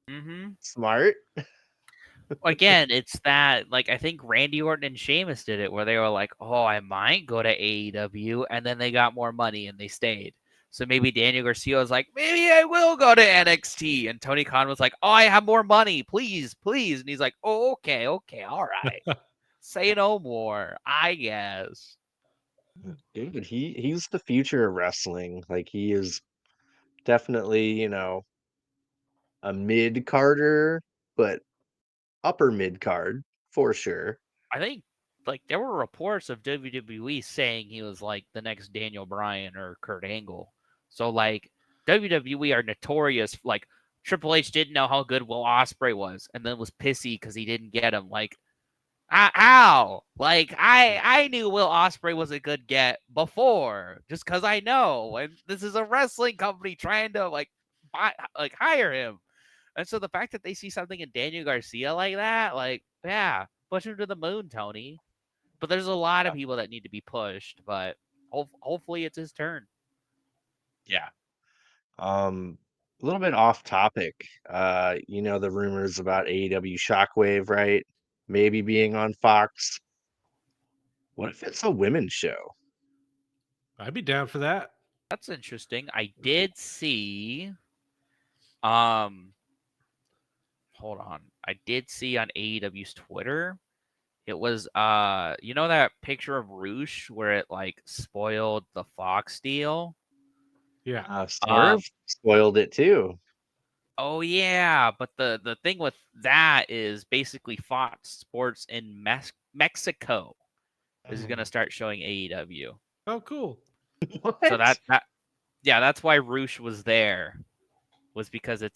C: Mm-hmm.
A: Smart.
C: Again, it's that, like, I think Randy Orton and Sheamus did it where they were like, oh, I might go to AEW, and then they got more money and they stayed. So maybe Daniel Garcia was like, maybe I will go to NXT. And Tony Khan was like, oh, I have more money. Please, please. And he's like, oh, okay, all right. Say no more, I guess.
A: Dude, he's the future of wrestling. Like he is definitely, a mid carder, but upper mid card for sure.
C: I think like there were reports of WWE saying he was like the next Daniel Bryan or Kurt Angle. So like WWE are notorious. Like Triple H didn't know how good Will Ospreay was, and then was pissy because he didn't get him. Like how? Like I knew Will Ospreay was a good get before, just because I know, and this is a wrestling company trying to hire him. And so the fact that they see something in Daniel Garcia like that, like, yeah, push him to the moon, Tony. But there's a lot of people that need to be pushed, but hopefully it's his turn.
A: Yeah. A little bit off topic. The rumors about AEW Shockwave, right? Maybe being on Fox. What if it's a women's show?
B: I'd be down for that.
C: That's interesting. I did see um hold on. I did see on AEW's Twitter. It was that picture of Roosh where it like spoiled the Fox deal?
B: Yeah.
A: Swerve spoiled it too.
C: Oh yeah, but the thing with that is basically Fox Sports in Mexico is going to start showing AEW.
B: Oh, cool.
A: What?
C: So that's why Roosh was there, was because it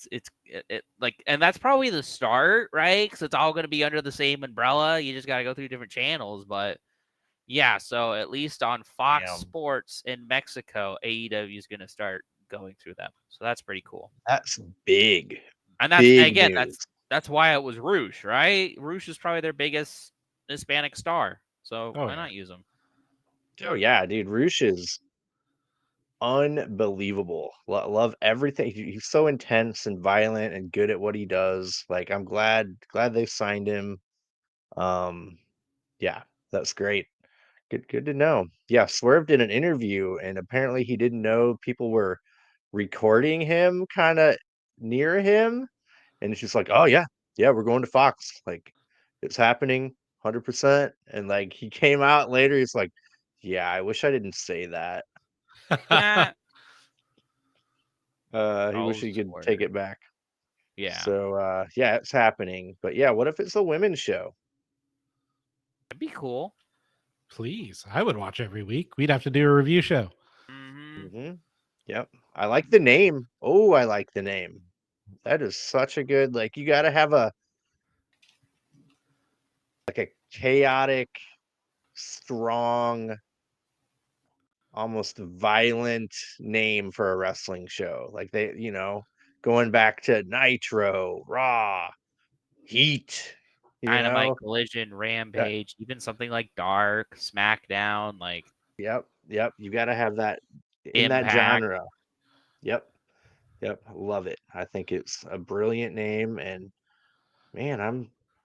C: like, and that's probably the start, right? Because it's all going to be under the same umbrella. You just got to go through different channels, but yeah. So at least on Fox
A: Damn,
C: Sports in Mexico, AEW is going to start going through them. So that's pretty cool.
A: that's big,
C: And that's,
A: big
C: again,
A: news.
C: that's why it was Roosh, right? Roosh is probably their biggest Hispanic star. So
B: Oh,
C: why
B: yeah.
C: not use him?
A: Oh yeah, dude, Roosh is unbelievable. Love everything. He's so intense and violent and good at what he does. Like I'm glad they signed him. Um, yeah, that's great. Good to know. Yeah, Swerve did an interview and apparently he didn't know people were recording him kind of near him. And it's just like, oh yeah, we're going to Fox. Like it's happening 100%. And like he came out later, he's like, yeah, I wish I didn't say that.
C: Yeah.
A: He
C: Oh,
A: wish he could take
C: Swerve.
A: it back.
C: Yeah.
A: So yeah, it's happening. But yeah, what if it's a women's show?
C: That'd be cool.
B: Please. I would watch every week. We'd have to do a review show.
C: Mm-hmm.
A: Mm-hmm. Yep. I like the name. Oh, I like the name. That is such a good, like you gotta have a chaotic, strong, almost violent name for a wrestling show. Like they, going back to Nitro, Raw, Heat, you
C: Dynamite,
A: know?
C: Collision,
A: That
C: Rampage, even something like Dark, SmackDown, like
A: yep. You gotta have that in that
C: Impact.
A: genre. Yep. Yep. Love it. I think it's a brilliant name and man,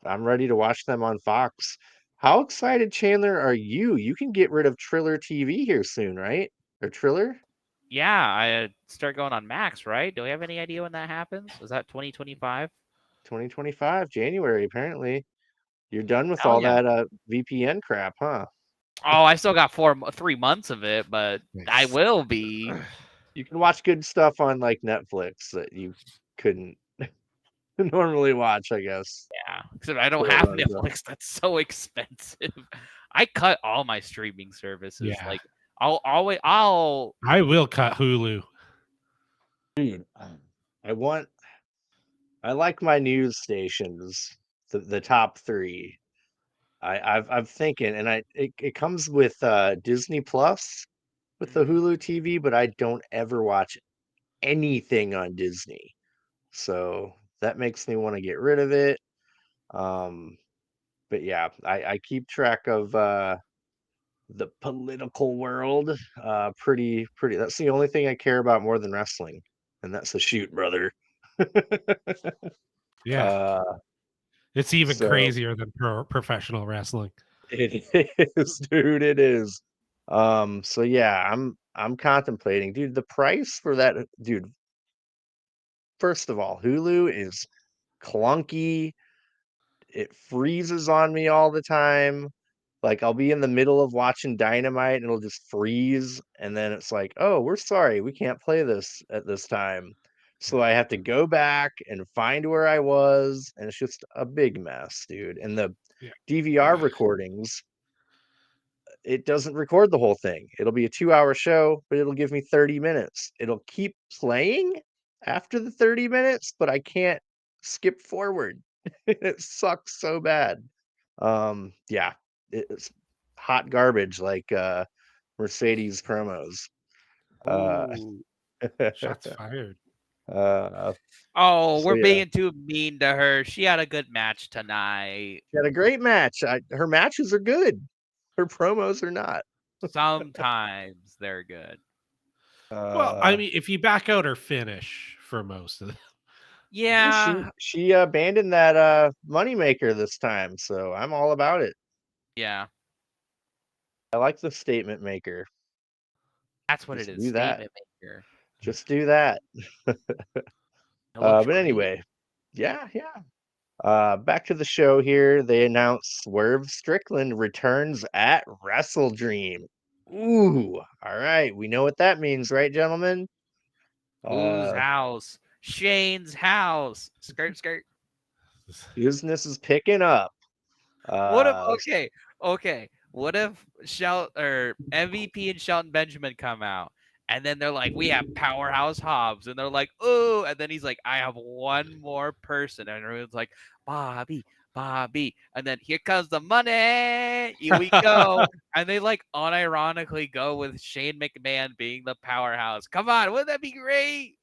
A: I'm ready to watch them on Fox. How excited, Chandler, are you? You can get rid of Triller TV here soon, right? Or Triller?
C: Yeah, I start going on Max, right? Do we have any idea when that happens? Is that 2025?
A: 2025, January, apparently. You're done with
C: Hell
A: all
C: yeah.
A: that VPN crap, huh?
C: Oh, I still got 3 months of it, but I
B: Nice.
C: will be.
A: You can watch good stuff on like Netflix that you couldn't normally watch, I guess.
C: Yeah, except I don't
A: Till it
C: have
A: runs out.
C: Netflix. That's so expensive. I cut all my streaming services.
B: Yeah.
C: Like I'll
B: I will cut Hulu.
A: Dude, I want I like my news stations, the top three. I'm thinking, and it comes with Disney Plus with the
C: Mhm.
A: Hulu TV, but I don't ever watch anything on Disney. So that makes me want to get rid of it. Um, but yeah, I keep track of the political world pretty. That's the only thing I care about more than wrestling, and that's the shoot, brother.
B: Yeah.
A: uh,
B: It's even
A: so
B: crazier than professional wrestling.
A: it is, dude. It is. So yeah, I'm contemplating, dude. The price for that, dude. First of all, Hulu is clunky. It freezes on me all the time. Like I'll be in the middle of watching Dynamite and it'll just freeze, and then it's like, oh, we're sorry, we can't play this at this time. So I have to go back and find where I was, and it's just a big mess, dude. And the
B: Yeah.
A: DVR recordings, it doesn't record the whole thing. It'll be a 2-hour show, but it'll give me 30 minutes. It'll keep playing after the 30 minutes, but I can't skip forward. It sucks so bad. Yeah, it's hot garbage like Mercedes promos. Uh,
B: Ooh, shots fired.
A: uh,
C: Oh,
A: so
C: we're
A: yeah,
C: being too mean to her. She had a good match tonight.
A: she had a great match. Her matches are good. Her promos are not.
C: Sometimes they're good.
B: Well, I
A: Uh,
B: mean, if you back out her finish for most of it.
A: yeah,
C: Yeah,
A: she abandoned that moneymaker this time, so I'm all about it.
C: yeah.
A: I like the statement maker.
C: That's what it
A: Just
C: is.
A: do that.
C: Statement maker.
A: Just do that.
C: It looks
A: But
C: great.
A: anyway, yeah, yeah. Back to the show here. They announced Swerve Strickland returns at Wrestle Dream. Ooh, all right. We know what that means, right, gentlemen?
C: Whose
A: Uh,
C: house? Shane's house. Skirt, skirt.
A: business is picking up.
C: What if
A: Uh,
C: okay. What if MVP and Shelton Benjamin come out and then they're like, we have Powerhouse Hobbs, and they're like, ooh, and then he's like, I have one more person, and everyone's like, Bobby, Bobby, and then here comes the money, here we go, and they like unironically go with Shane McMahon being the powerhouse. Come on, wouldn't that be great?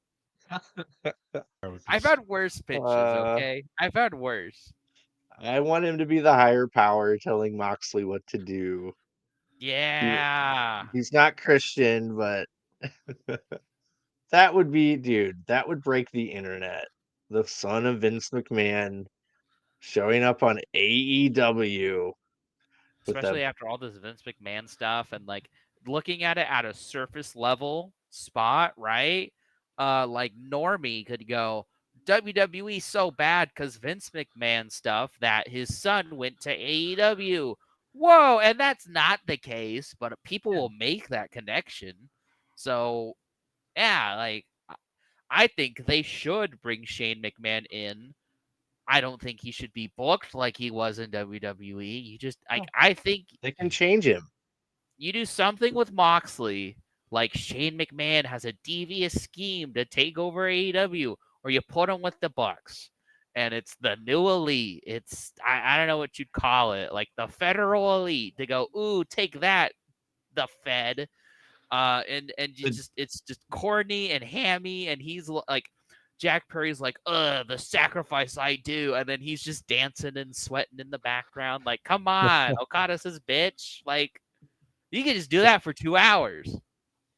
C: I've had worse pitches,
A: uh,
C: okay? I've had worse.
A: I want him to be the higher power telling Moxley what to do. He,
C: Yeah.
A: he's not Christian, but that would be, dude, that would break the internet. The son of Vince McMahon showing up on AEW with a
C: Especially after all this Vince McMahon stuff and like looking at it at a surface level spot, right? Like Normie could go, WWE so bad because Vince McMahon stuff that his son went to AEW. Whoa, and that's not the case, but people will make that connection. So yeah, like I think they should bring Shane McMahon in. I don't think he should be booked like he was in WWE. You just like
A: oh,
C: I think
A: they can change him.
C: you do something with Moxley, like Shane McMahon has a devious scheme to take over AEW, or you put him with the Bucks, and it's the new elite. It's I don't know what you'd call it, like the federal elite. To go, ooh, take that, the Fed. And you
A: The-
C: just it's just corny and hammy, and he's like. Jack Perry's like, the sacrifice I do. And then he's just dancing and sweating in the background. Like, come on, Okada's his bitch. Like, you could just do that for 2 hours.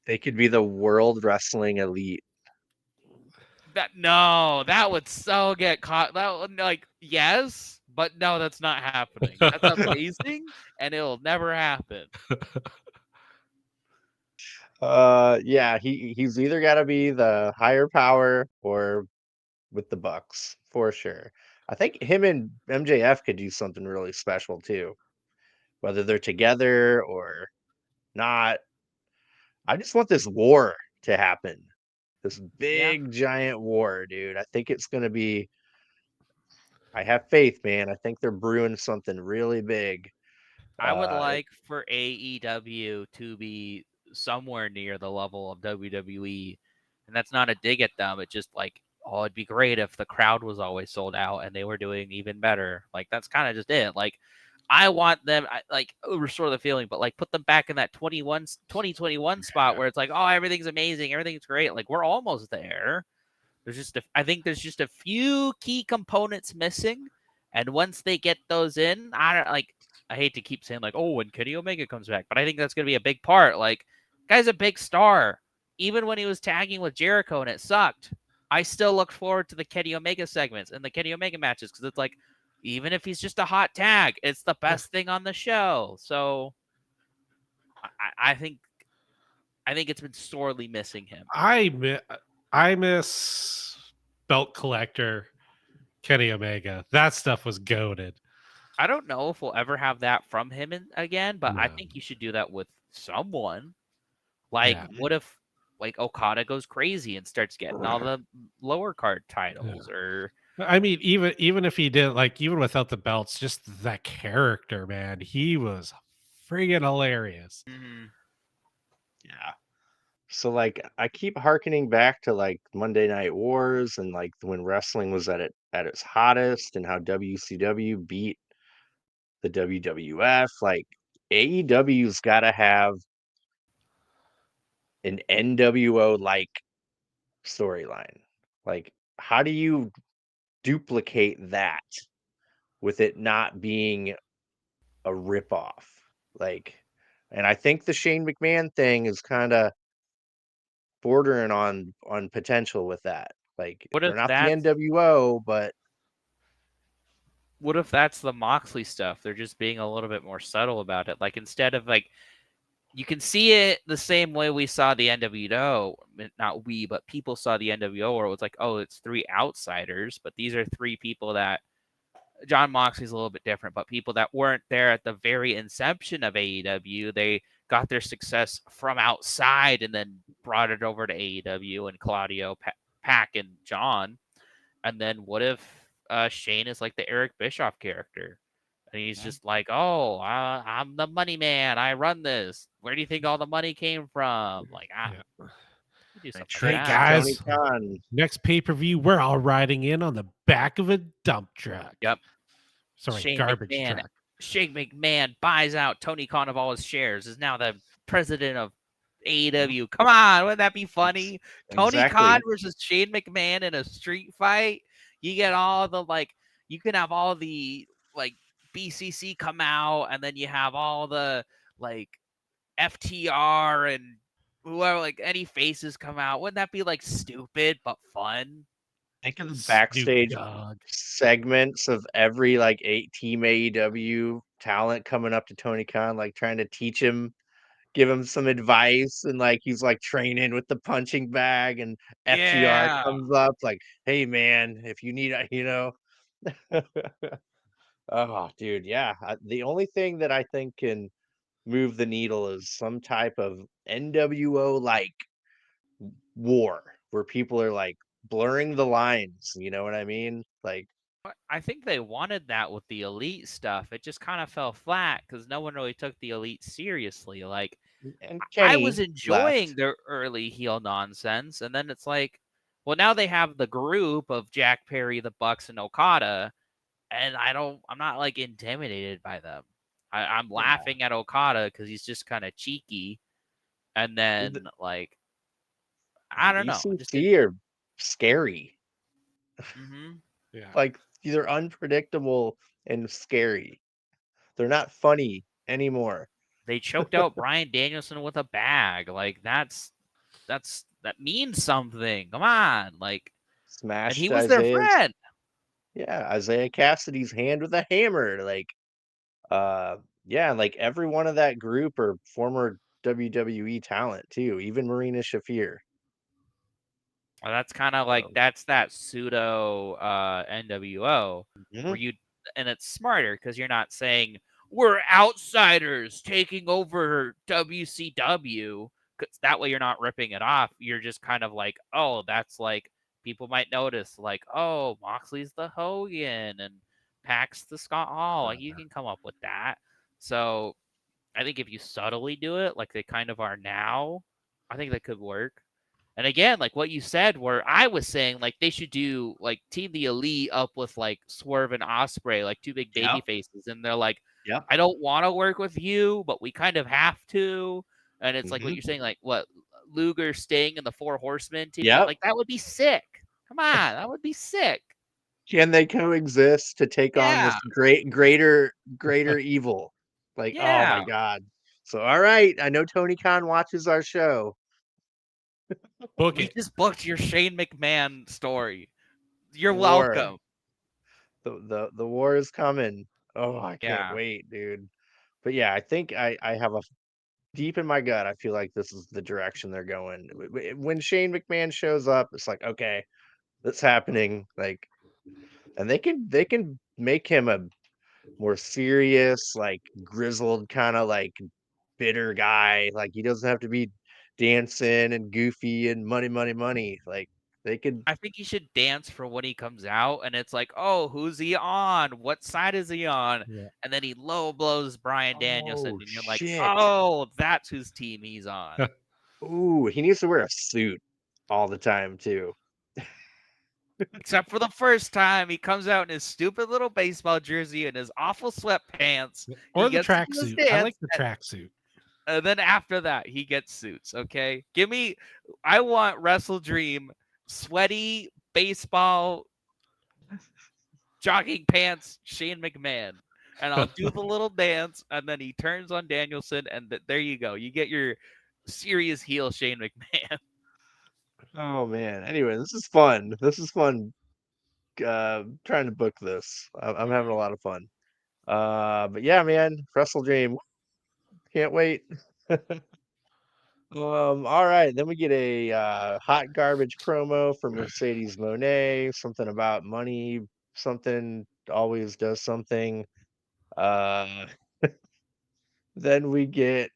A: They could be the World Wrestling Elite.
C: That would so get caught. That would like yes, but no, that's not happening. That's amazing, and it'll never happen.
A: Yeah, he's either got to be the higher power or with the Bucks for sure. I think him and MJF could do something really special too, whether they're together or not. I just want this war to happen. This
C: Yeah,
A: big giant war, dude. I think it's gonna be. I have faith, man. I think they're brewing something really big.
C: I would
A: It,
C: like for AEW to be somewhere near the level of WWE, and that's not a dig at them. It's just like, oh, it'd be great if the crowd was always sold out and they were doing even better. Like that's kind of just it. Like I want them like restore the feeling, but like put them back in that 2021 spot where it's like, oh, everything's amazing, everything's great. Like we're almost there. I think there's just a few key components missing, and once they get those in, I hate to keep saying like, oh, when Kenny Omega comes back, but I think that's gonna be a big part. Like, guy's a big star. Even when he was tagging with Jericho and it sucked, I still look forward to the Kenny Omega segments and the Kenny Omega matches because it's like, even if he's just a hot tag, it's the best thing on the show. So I think it's been sorely missing him.
B: I miss Belt Collector Kenny Omega. That stuff was goaded.
C: I don't know if we'll ever have that from him again, but I
B: No.
C: think you should do that with someone. Like,
B: Yeah.
C: what if like Okada goes crazy and starts getting all the lower card
B: Yeah.
C: titles, or
B: I mean, even if he did, like, even without the belts, just that character, man, he was friggin' hilarious.
C: Mhm.
A: Yeah. So like I keep harkening back to like Monday Night Wars and like when wrestling was at its hottest and how WCW beat the WWF. Like AEW's got to have an NWO like storyline. Like how do you duplicate that with it not being a ripoff? Like, and I think the Shane McMahon thing is kind of bordering on potential with that. Like
C: what
A: they're
C: if
A: not the
C: that's
A: NWO, but
C: what if that's the Moxley stuff? They're just being a little bit more subtle about it. Like, instead of like, you can see it the same way we saw the NWO, not we, but people saw the NWO, where it was like, oh, it's three outsiders, but these are three people that John Moxley's a little bit different, but people that weren't there at the very inception of AEW, they got their success from outside and then brought it over to AEW, and Claudio, Pac, and John. And then what if Shane is like the Eric Bischoff character? And he's just like, oh, I'm the money man. I run this. Where do you think all the money came from? Like,
B: Yeah.
C: you do
A: I
C: something like
B: Hey
A: tricked
C: that.
A: Tony
B: guys,
A: Khan.
B: next pay-per-view, we're all riding in on the back of a dump truck.
C: Yep.
B: Sorry,
C: Shane
B: garbage
C: McMahon.
B: truck.
C: Shane McMahon buys out Tony Khan of all his shares, is now the president of AEW. Come on, wouldn't that be
A: Ex-
C: funny? Tony Khan
A: Exactly.
C: versus Shane McMahon in a street fight. You get all the like, you can have all the like BCC come out, and then you have all the like FTR and whoever, like any faces come out. Wouldn't that be like stupid but fun?
A: Think of the
B: Snoop
A: backstage
B: Dogg.
A: segments of every like 8 team AEW talent coming up to Tony Khan, like trying to teach him, give him some advice, and like he's like training with the punching bag, and FTR
C: Yeah.
A: comes up like, "Hey man, if you need, you know." Oh, dude, yeah. The only thing that I think can move the needle is some type of NWO like war where people are like blurring the lines. You know what I mean? Like,
C: I think they wanted that with the elite stuff. It just kind of fell flat because no one really took the elite seriously. Like,
A: and
C: I was
A: Kenny
C: enjoying
A: left.
C: their early heel nonsense, and then it's like, well, now they have the group of Jack Perry, the Bucks, and Okada, and I'm not like intimidated by them. I'm
A: Yeah.
C: laughing at Okada because he's just kind of cheeky, and
A: The,
C: then like, I
A: the
C: don't know, I just didn't.
A: ECC are scary.
C: Mm-hmm.
B: Yeah.
A: Like, they're unpredictable and scary. They're not funny anymore.
C: They choked out Brian Danielson with a bag. Like, that means something. Come on, like, and he
A: Smashed
C: was their
A: Isaiah's,
C: friend.
A: yeah, Isaiah Cassidy's hand with a hammer. Like, yeah, like every one of that group are former WWE talent too, even Marina Shafir.
C: Well, that's kind of like,
A: So,
C: that's that pseudo NWO where
A: mhm,
C: you, and it's smarter because you're not saying we're outsiders taking over WCW, because that way you're not ripping it off. You're just kind of like, oh, that's like, people might notice, like, oh, Moxley's the Hogan and Pac's the Scott Hall. Like, you can come up with that. So I think if you subtly do it like they kind of are now, I think that could work. And again, like what you said, where I was saying, like they should do like Team the Elite up with like Swerve and Osprey, like two big baby
A: yep,
C: faces, and they're like,
A: yep,
C: I don't want to work with you, but we kind of have to. And it's like what
A: hmm
C: you're saying, like what Luger, Sting, and the Four Horsemen teaming up,
A: yep.
C: like that would be sick. Come on, that would be sick.
A: Can they coexist to take on
C: Yeah,
A: this greater evil? Like, oh my
C: yeah.
A: God. So, all right, I know Tony Khan watches our show.
B: Book
C: We
B: it.
C: just booked your Shane McMahon story. You're
A: War.
C: welcome.
A: The war is coming. Oh, I can't
C: Yeah.
A: wait, dude. But yeah, I think I have a deep in my gut, I feel like this is the direction they're going. When Shane McMahon shows up, it's like, okay, that's happening. Like, and they can make him a more serious, like grizzled kind of like bitter guy. Like he doesn't have to be dancing and goofy and money, money, money. Like they could.
C: I think he should dance for when he comes out, and it's like, oh, who's he on? What side is he on?
B: Yeah.
C: And then he low blows Brian Danielson,
A: Oh
C: and you're like,
A: shit!
C: oh, that's whose team he's on.
A: Ooh, he needs to wear a suit all the time too.
C: Except for the first time, he comes out in his stupid little baseball jersey and his awful sweatpants.
B: Or
C: He
B: the
C: gets to do his
B: tracksuit. I like
C: dance,
B: the tracksuit.
C: and then after that, he gets suits. Okay, I want Wrestle Dream, sweaty baseball jogging pants, Shane McMahon, and I'll do the little dance, and then he turns on Danielson, and there you go. You get your serious heel Shane McMahon.
A: Oh man. Anyway, this is fun. This is fun. Trying to book this. I'm having a lot of fun. But yeah, man, Wrestle Dream. Can't wait. All right. Then we get a hot garbage promo from Mercedes Monet. Something about money. Something always does something. Uh, then we get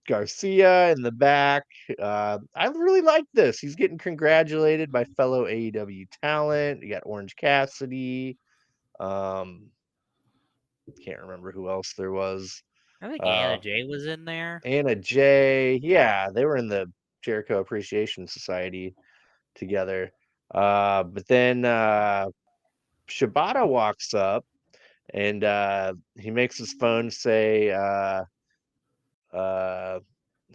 A: Garcia in the back. I really like this. He's getting congratulated by fellow AEW talent. You got Orange Cassidy. Um, can't remember who else there was.
C: I think
A: Uh,
C: Anna Jay was in there.
A: Anna Jay. Yeah, they were in the Jericho Appreciation Society together. But then Shibata walks up and he makes his phone say uh,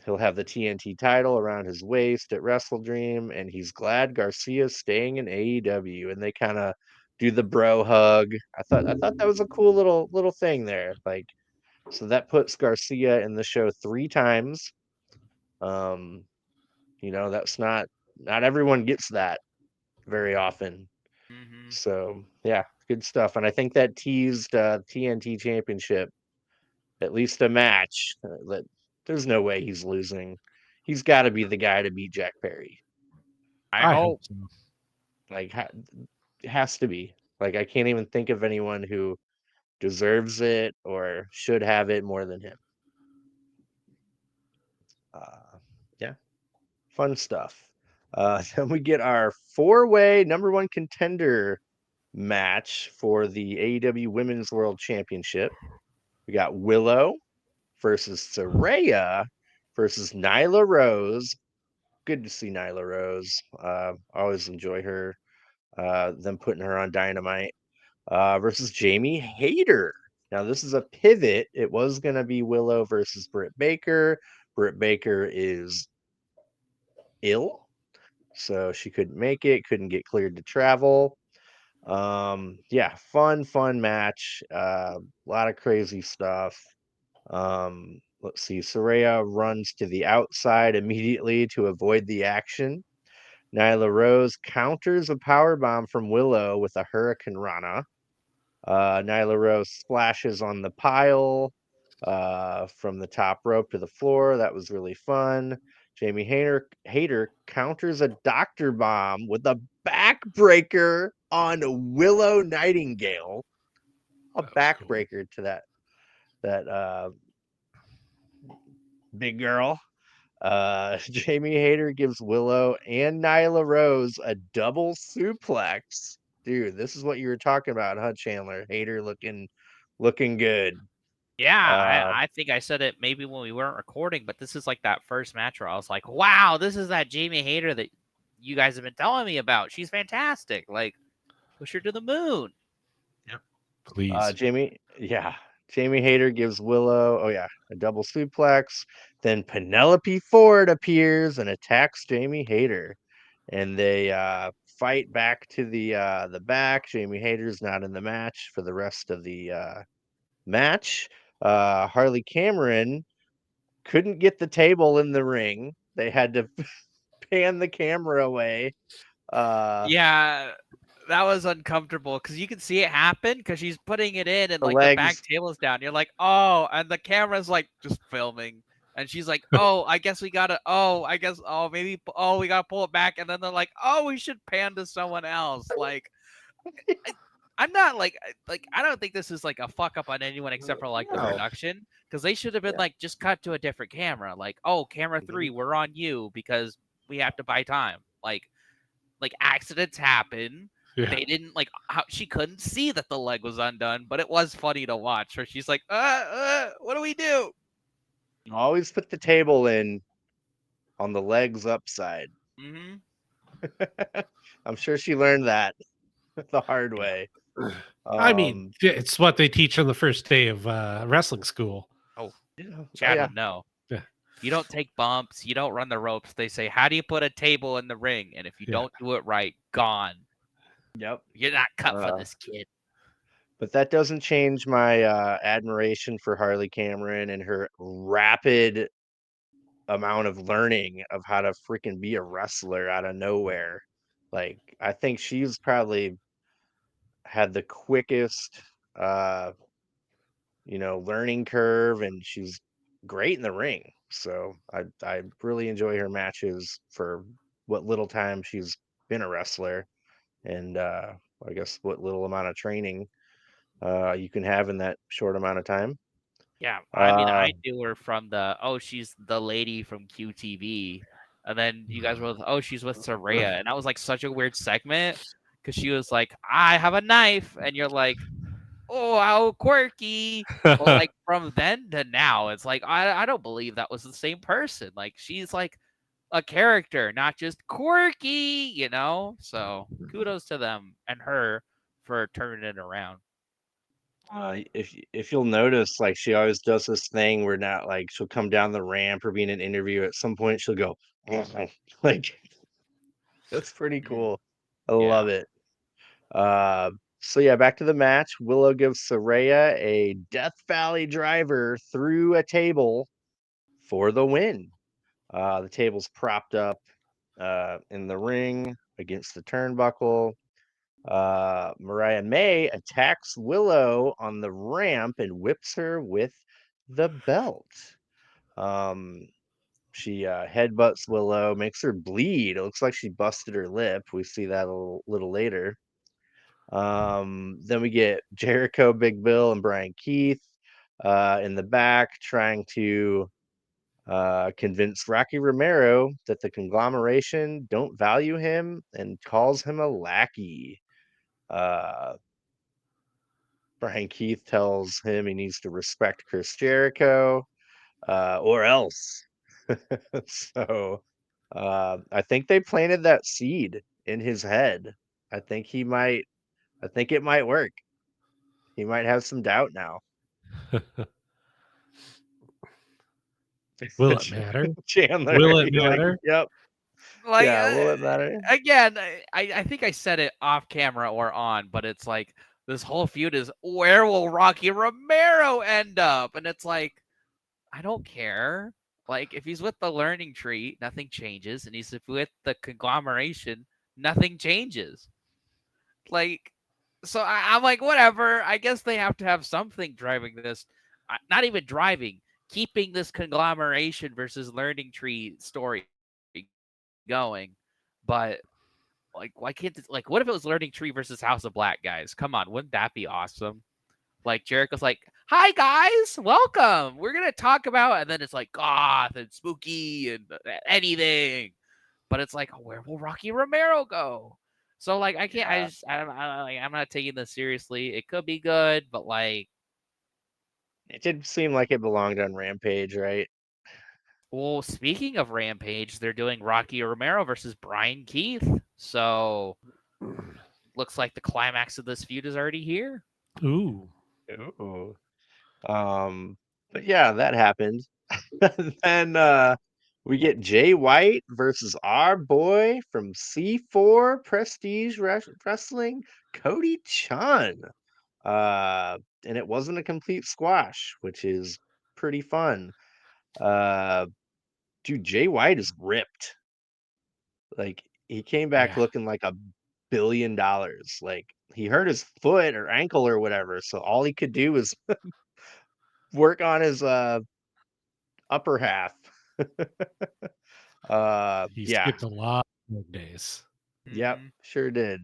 A: he'll have the TNT title around his waist at Wrestle Dream, and he's glad Garcia's staying in AEW. And they kind of do the bro hug. I thought that was a cool little thing there. Like, so that puts Garcia in the show 3 times. Um, that's not everyone gets that very often.
C: Hmm.
A: So yeah, good stuff. And I think that teased TNT Championship, at least a match. That there's no way he's losing. He's got to be the guy to beat Jack Perry.
C: I
B: I hope
C: hope.
B: so.
A: Like it has to be. Like I can't even think of anyone who deserves it or should have it more than him. Yeah, fun stuff. Then we get our 4-way #1 contender match for the AEW Women's World Championship. We got Willow versus Saraya versus Nyla Rose. Good to see Nyla Rose. I always enjoy her. Them putting her on Dynamite versus Jamie Hayter. Now this is a pivot. It was going to be Willow versus Britt Baker. Britt Baker is ill, so she couldn't make it. Couldn't get cleared to travel. Yeah, fun match. A lot of crazy stuff. Let's see. Saraya runs to the outside immediately to avoid the action. Nyla Rose counters a power bomb from Willow with a Hurricane Rana. Nyla Rose splashes on the pile from the top rope to the floor. That was really fun. Jamie Hayter counters a Doctor Bomb with a backbreaker on Willow Nightingale. A
B: That was cool.
A: backbreaker to that big girl. Jamie Hayter gives Willow and Nyla Rose a double suplex. Dude, this is what you were talking about, huh, Chandler? Hayter looking good.
C: Yeah,
A: Uh,
C: I think I said it maybe when we weren't recording, but this is like that first match where I was like, wow, this is that Jamie Hayter that you guys have been telling me about. She's fantastic. Like, push her to the moon.
B: Please.
A: Jamie Hayter gives Willow, oh yeah, a double suplex. Then Penelope Ford appears and attacks Jamie Hayter, and they fight back to the back. Jamie Hayter's not in the match for the rest of the match. Harley Cameron couldn't get the table in the ring. They had to pan the camera away.
C: Yeah, that was uncomfortable because you can see it happen because she's putting it in and
A: The
C: like the back
A: legs
C: table is down. You're like, oh, and the camera's like just filming. And she's like, "Oh, I guess we gotta. Oh, I guess. Oh, maybe. Oh, we gotta pull it back." And then they're like, "Oh, we should pan to someone else." Like, I'm not like I don't think this is like a fuck up on anyone except for like the
A: No.
C: production, because they should have been
A: Yeah.
C: like just cut to a different camera. Like, oh, camera 3, we're on you because we have to buy time. Like accidents happen.
B: Yeah.
C: They didn't like how she couldn't see that the leg was undone, but it was funny to watch. Where she's like, what do we do?
A: Always put the table in on the legs upside.
C: Mm-hmm.
A: I'm sure she learned that the hard
C: Yeah.
A: way.
B: I mean, it's what they teach on the first day of wrestling school.
C: Oh,
A: Oh
C: Chad
A: yeah.
C: would know.
B: Yeah.
C: You don't take bumps. You don't run the ropes. They say, how do you put a table in the ring? And if you
B: Yeah.
C: don't do it right, gone.
A: Yep.
C: You're not cut for
A: Uh,
C: this, kid.
A: But that doesn't change my admiration for Harley Cameron and her rapid amount of learning of how to freaking be a wrestler out of nowhere. Like, I think she's probably had the quickest, uh, learning curve, and she's great in the ring. So I really enjoy her matches for what little time she's been a wrestler, and I guess what little amount of training you can have in that short amount of time.
C: Yeah, I mean,
A: Uh,
C: I knew her from she's the lady from QTV. And then you guys were, oh, she's with Soraya. And that was like such a weird segment because she was like, I have a knife. And you're like, oh, how quirky. But like from then to now, it's like, I don't believe that was the same person. Like, she's like a character, not just quirky, you know? So kudos to them and her for turning it around.
A: if you'll notice, like she always does this thing where not like she'll come down the ramp or be in an interview. At some point, she'll go like that's pretty
C: Mm,
A: cool. I
C: yeah.
A: love it. Uh, so yeah, back to the match. Willow gives Soraya a Death Valley driver through a table for the win. The table's propped up in the ring against the turnbuckle. Mariah May attacks Willow on the ramp and whips her with the belt. Um, she headbutts Willow, makes her bleed. It looks like she busted her lip. We see that a little later. Then we get Jericho, Big Bill, and Brian Keith in the back trying to convince Rocky Romero that the conglomeration don't value him and calls him a lackey. Uh, Brian Keith tells him he needs to respect Chris Jericho, or else. So I think they planted that seed in his head. I think he might. I think it might work. He might have some doubt now.
B: Will it matter?
A: Chandler.
B: Will it
A: He's like,
B: matter?
A: yep.
C: Like
A: Yeah. Will it matter?
C: again, I think I said it off camera or on, but it's like this whole feud is where will Rocky Romero end up? And it's like I don't care. Like if he's with the learning tree, nothing changes, and he's with the conglomeration, nothing changes. Like so I'm like whatever. I guess they have to have something driving this. Not even driving, keeping this conglomeration versus learning tree story going. But like, why can't like what if it was Learning Tree versus House of Black, guys? Come on, wouldn't that be awesome? Like Jericho's like, "Hi guys, welcome. We're gonna talk about," and then it's like goth and spooky and anything. But it's like, where will Rocky Romero go? So like, I can't. I
A: Yeah.
C: just, I'm not taking this seriously. It could be good, but like,
A: It did seem like it belonged on Rampage, right?
C: well, speaking of Rampage, they're doing Rocky Romero versus Brian Keith. So looks like the climax of this feud is already here.
B: Ooh.
A: Ooh. But yeah, that happened. Then we get Jay White versus our boy from C4 Prestige Wrestling, Cody Chun. And it wasn't a complete squash, which is pretty fun. Uh, dude, Jay White is ripped. Like he came back
B: Yeah.
A: looking like $1 billion. Like he hurt his foot or ankle or whatever, so all he could do was work on his upper half.
B: He
A: Yeah,
B: skipped a lot of days.
A: yep,
C: Mhm.
A: sure did.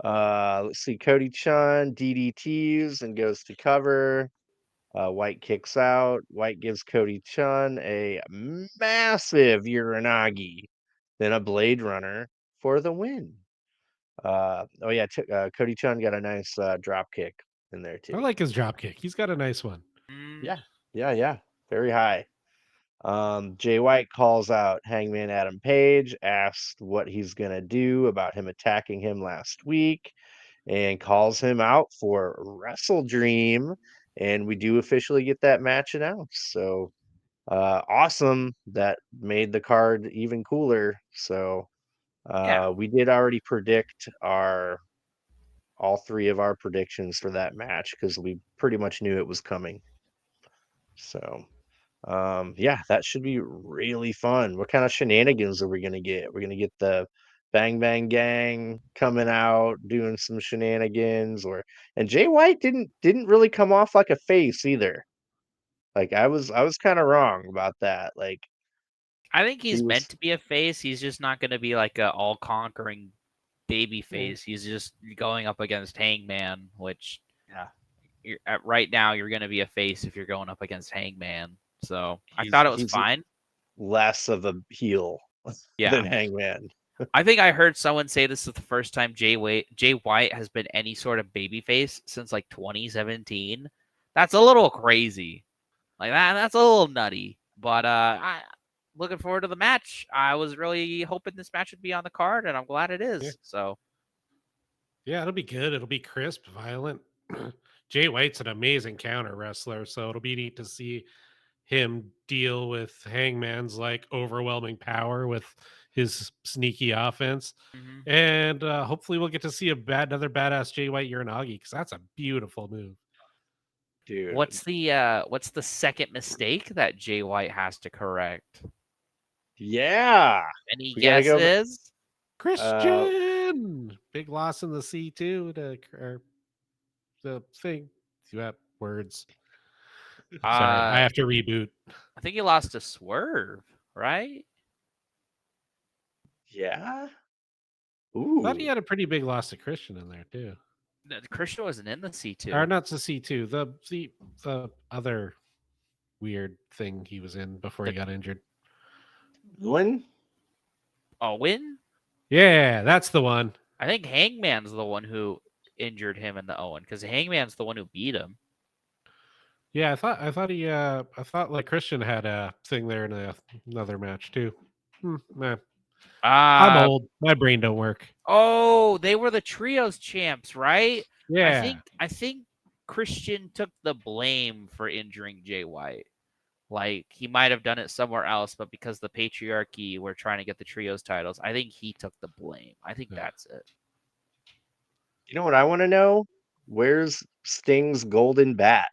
A: Let's see, Cody Chun DDTs and goes to cover. White kicks out. White gives Cody Chun a massive Uranagi, then a Blade Runner for the win. Oh yeah, Cody Chun got a nice drop kick in there
B: I
A: too.
B: like his drop kick. He's got a nice one.
C: Mm.
A: Yeah, yeah, very high. Jay White calls out Hangman Adam Page, asks what he's gonna do about him attacking him last week, and calls him out for Wrestle Dream. And we do officially get that match announced. So awesome. That made the card even cooler. So
C: Yeah.
A: we did already predict all three of our predictions for that match because we pretty much knew it was coming. So yeah, that should be really fun. What kind of shenanigans are we gonna get? We're gonna get the Bang Bang Gang coming out doing some shenanigans, and Jay White didn't really come off like a face either. Like I was kind of wrong about that. Like
C: I think
A: he
C: he's meant
A: was
C: to be a face. He's just not going to be like a all conquering baby
A: yeah,
C: face. He's just going up against Hangman, which
A: yeah,
C: right now you're going to be a face if you're going up against Hangman. So I
A: he's
C: thought it was
A: he's
C: fine.
A: less of a heel
C: Yeah.
A: than Hangman.
C: I think I heard someone say this is the first time Jay White has been any sort of baby face since like 2017. That's a little crazy. Like that's a little nutty. But I looking forward to the match. I was really hoping this match would be on the card, and I'm glad it
B: Yeah.
C: is. So
B: Yeah, it'll be good. It'll be crisp, violent. Jay White's an amazing counter wrestler, so it'll be neat to see him deal with Hangman's like overwhelming power with his sneaky offense.
C: mhm.
B: And hopefully we'll get to see another badass Jay White Uranagi because that's a beautiful move.
A: Dude.
C: What's the second mistake that Jay White has to correct?
A: Yeah.
C: Any
A: We gotta go
C: guesses?
B: Christian, big loss in the C2 to the thing. You have words. Sorry, I
C: Uh,
B: have to reboot.
C: I think he lost to Swerve, right?
A: yeah.
B: Thought he
A: Ooh.
B: had a pretty big loss to Christian in there too.
C: Christian wasn't in the
B: Or
C: C2.
B: not the C2, the other weird thing he was in before he
C: The
B: got injured.
A: Win?
C: Owen?
B: Yeah, that's the one.
C: I think Hangman's the one who injured him in the Owen because Hangman's the one who beat him.
B: Yeah, I thought like Christian had a thing there in another match too. Man, I'm
C: Uh
B: old. My brain don't work.
C: oh, they were the trios champs, right?
B: Yeah.
C: I think Christian took the blame for injuring Jay White. Like he might have done it somewhere else, but because the patriarchy were trying to get the trios titles, I think he took the blame. I think
B: Yeah.
C: that's it.
A: You know what I want to know? Where's Sting's golden bat?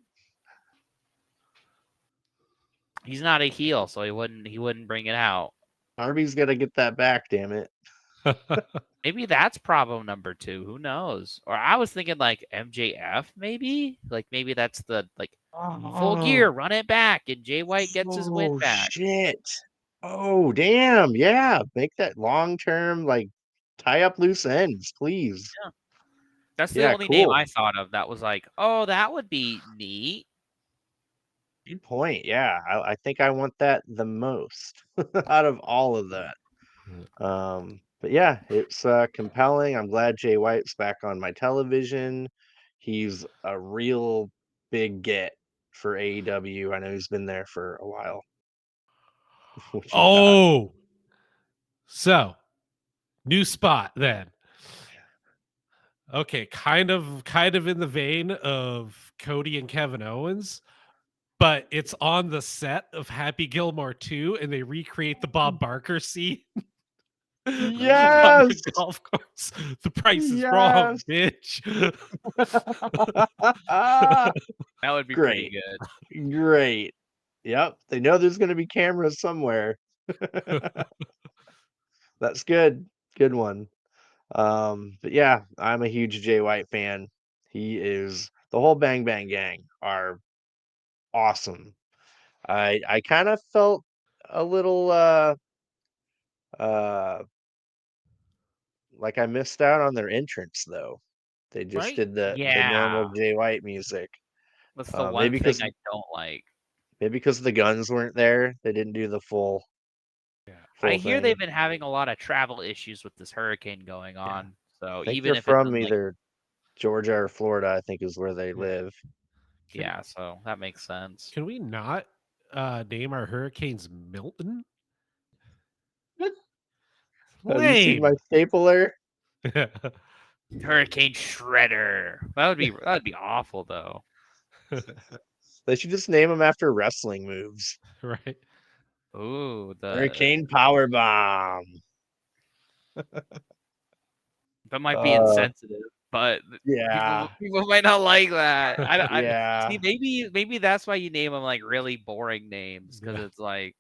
C: He's not a heel, so he wouldn't bring it out.
A: Harvey's got to get that back, damn it.
C: Maybe that's problem number 2. Who knows? Or I was thinking like MJF, maybe. Like maybe that's the like full gear,
A: Oh,
C: run it back, and Jay White gets his win
A: oh
C: back.
A: shit. Oh, damn. Yeah. Make that long term, like tie up loose ends, please.
C: Yeah, that's the
A: Yeah,
C: only name
A: cool.
C: I thought of that was like, oh, that would be neat.
A: Good point. Yeah. I think I want that the most out of all of that. But yeah, it's compelling. I'm glad Jay White's back on my television. He's a real big get for AEW. I know he's been there for a while. What you got?
B: Oh, so new spot then. Okay, kind of in the vein of Cody and Kevin Owens, but it's on the set of Happy Gilmore 2 and they recreate the Bob Barker scene on
A: Yes.
B: the golf course. The price is wrong,
A: Yes.
B: bitch.
C: That would be pretty
A: Great.
C: good.
A: Great. Yep. They know there's going to be cameras somewhere. That's good. Good one. But yeah, I'm a huge Jay White fan. He is the whole Bang Bang Gang are awesome. I kind of felt a little uh like I missed out on their entrance though. They just
B: Right?
A: did the normal
C: Yeah,
A: Jay White music.
C: that's the one
A: Maybe
C: thing
A: because
C: I don't like.
A: the guns weren't there, they didn't do the
B: Yeah.
C: I
A: full
C: hear they've
A: thing.
C: been having a lot of travel issues with this hurricane going
B: Yeah.
C: on. So
A: I think
C: even
A: they're
C: if it's
A: from
C: in like,
A: either Georgia or Florida, I think is where they
B: Yeah.
A: live.
B: Can
C: yeah, so that makes sense.
B: can we not name our hurricanes Milton?
A: Have you seen my
B: Lame.
A: stapler?
C: Hurricane Shredder. That would be awful though.
A: They should just name them after wrestling moves.
B: Right.
C: Ooh,
A: Hurricane Power Bomb.
C: that might be
A: Uh,
C: insensitive, but people
A: yeah,
C: people might not like that. I
A: yeah,
C: see. Maybe that's why you name them like really boring names because
B: Yeah.
C: it's like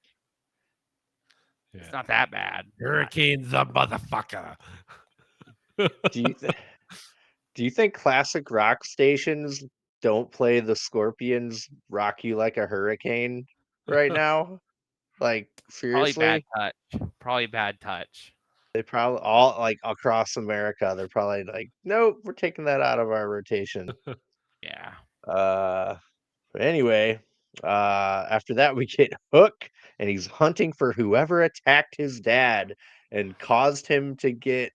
C: it's
B: Yeah.
C: not that bad.
B: Hurricane the motherfucker.
A: Do you do you think classic rock stations don't play the Scorpions "Rock You Like a Hurricane" right now? Like
C: Probably bad
A: seriously?
C: touch. Probably bad touch.
A: They probably all like across America. They're probably like, nope, we're taking that out of our rotation.
C: Yeah.
A: Uh, but anyway, after that we get Hook, and he's hunting for whoever attacked his dad and caused him to get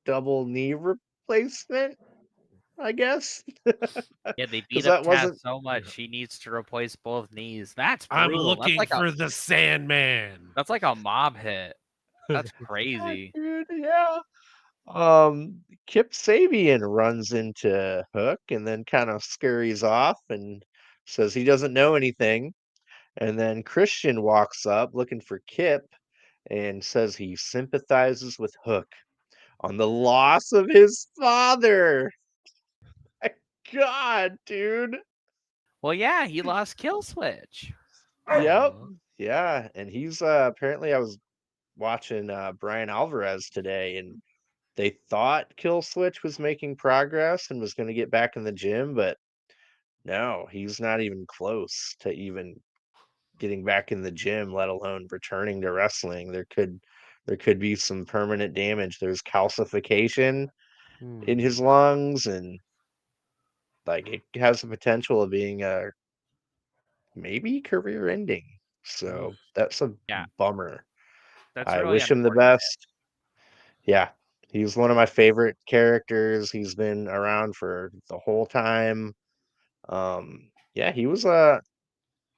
A: double knee replacement. I guess
C: Yeah, they beat
A: because
C: up
A: that
C: Taz
A: wasn't.
C: so much
B: Yeah.
C: she needs to replace both knees. That's
B: I'm
C: brutal. That's
B: looking
C: like a
B: for the Sandman.
C: that's like a mob hit. That's
A: Yeah,
C: crazy.
A: dude, yeah. Kip Sabian runs into Hook and then kind of scurries off and says he doesn't know anything. And then Christian walks up looking for Kip and says he sympathizes with Hook on the loss of his father. My God, dude.
C: Well, yeah, he lost Kill Switch.
A: Yep.
B: Aw.
A: Yeah. And he's apparently I was watching Brian Alvarez today, and they thought Kill Switch was making progress and was going to get back in the gym, but no, he's not even close to even getting back in the gym, let alone returning to wrestling. There could be some permanent damage. There's calcification in
B: Hmm.
A: his lungs, and like it has the potential of being a maybe career ending.
B: Ugh.
A: So that's a
C: Yeah,
A: bummer.
C: that's
A: I
C: really
A: wish him the
C: unfortunate.
A: best. Yeah. He's one of my favorite characters. He's been around for the whole time. Yeah, he was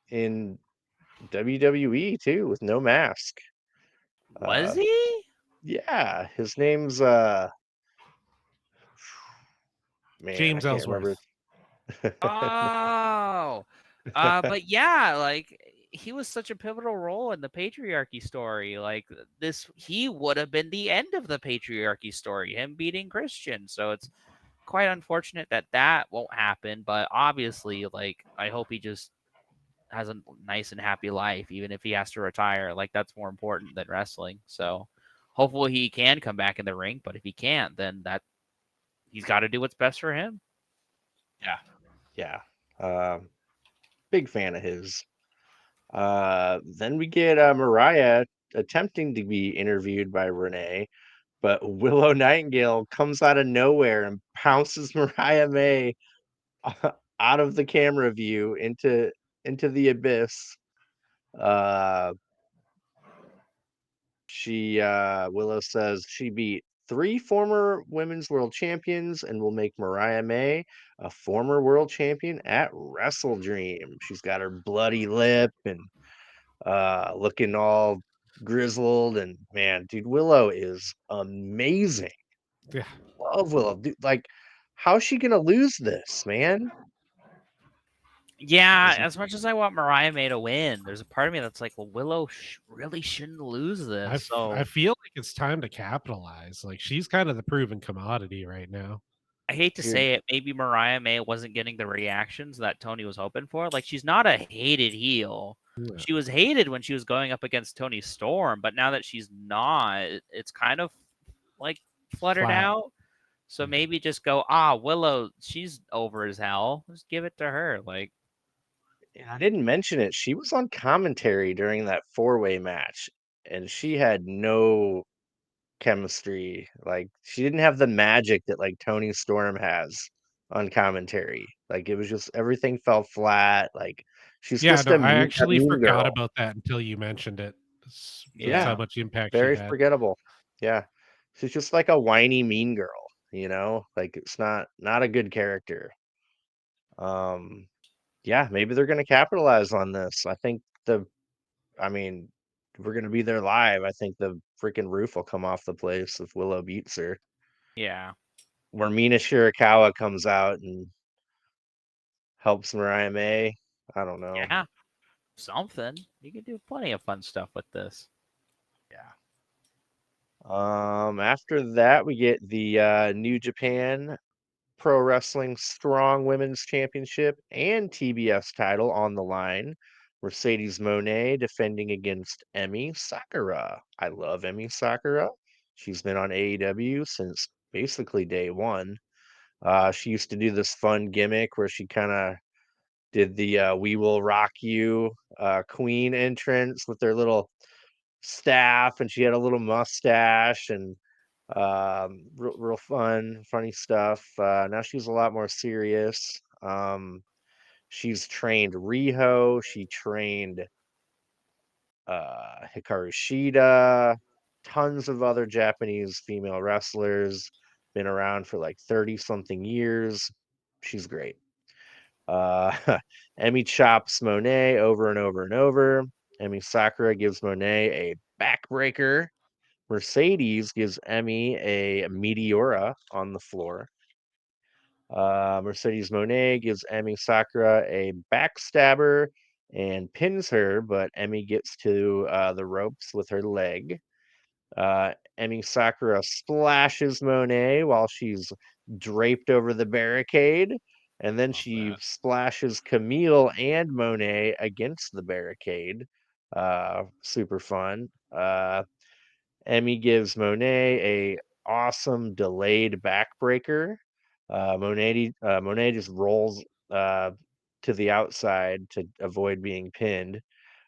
A: in WWE too with no mask.
C: Was
A: Uh
C: he?
A: yeah, his name's man, I
B: James
A: can't remember.
B: Ellsworth.
C: Oh. But yeah, like he was such a pivotal role in the patriarchy story. Like this he would have been the end of the patriarchy story, him beating Christian. So it's quite unfortunate that that won't happen, but obviously like I hope he just has a nice and happy life even if he has to retire. Like that's more important than wrestling. So hopefully he can come back in the ring, but if he can't, then that he's got to do what's best for him.
A: Yeah. Yeah. Um big fan of his. Then we get Mariah attempting to be interviewed by Renee, but Willow Nightingale comes out of nowhere and pounces Mariah May out of the camera view into the abyss. Uh, Willow says she beat three former women's world champions and will make Mariah May a former world champion at Wrestle Dream. She's got her bloody lip and looking all grizzled, and man, dude, Willow is amazing.
B: Yeah.
A: Love Willow. Dude, like, how's she gonna lose this, man?
C: Yeah,
A: Is-
C: as much as I want Mariah May to win, there's a part of me that's like, well, Willow really shouldn't lose this.
B: I
C: So
B: feel like it's time to capitalize. Like she's kind of the proven commodity right now.
C: I hate to
A: Dude,
C: say it, maybe Mariah May wasn't getting the reactions that Tony was hoping for. Like, she's not a hated heel.
B: Yeah.
C: She was hated when she was going up against Tony Storm, but now that she's not, it's kind of like fluttered
B: Flat.
C: out. So
B: Yeah.
C: maybe just go, Willow, she's over as hell. Just give it to her. Like,
A: And I didn't mention it. She was on commentary during that four-way match, and she had no chemistry. Like she didn't have the magic that like Tony Storm has on commentary. Like it was just everything fell flat. Like she's
B: Yeah,
A: just
B: no, I
A: a
B: actually
A: mean
B: forgot
A: girl.
B: about that until you mentioned it. That's
A: Yeah,
B: how
C: Yeah.
B: much impact she
A: very
B: had.
A: forgettable. Yeah. She's just like a whiny mean girl, Like it's not a good character. Um yeah, maybe they're gonna capitalize on this. I mean, we're gonna be there live. I think the freaking roof will come off the place if Willow beats her.
C: Yeah.
A: Where Mina Shirakawa comes out and helps Mariah May. I don't know.
C: Yeah. Something. You can do plenty of fun stuff with this.
A: Yeah. After that we get the New Japan Pro Wrestling Strong Women's Championship and TBS title on the line. Mercedes Moné defending against Emi Sakura. I love Emi Sakura. She's been on AEW since basically day one. She used to do this fun gimmick where she kind of did the "We Will Rock You" Queen entrance with their little staff, and she had a little mustache and real fun, funny stuff. Now she's a lot more serious. She's trained Riho. She trained Hikaru Shida, tons of other Japanese female wrestlers. Been around for like 30 something years. She's great. Uh, Emmy chops Monet over and over and over. Emmy Sakura gives Monet a backbreaker. Mercedes gives Emmy a Meteora on the floor. Mercedes Monet gives Emmy Sakura a backstabber and pins her, but Emmy gets to the ropes with her leg. Emmy Sakura splashes Monet while she's draped over the barricade, and then
B: Love
A: she
B: that.
A: splashes Camille and Monet against the barricade. Super fun. Emmy gives Monet a awesome delayed backbreaker. Monet just rolls uh, to the outside to avoid being pinned.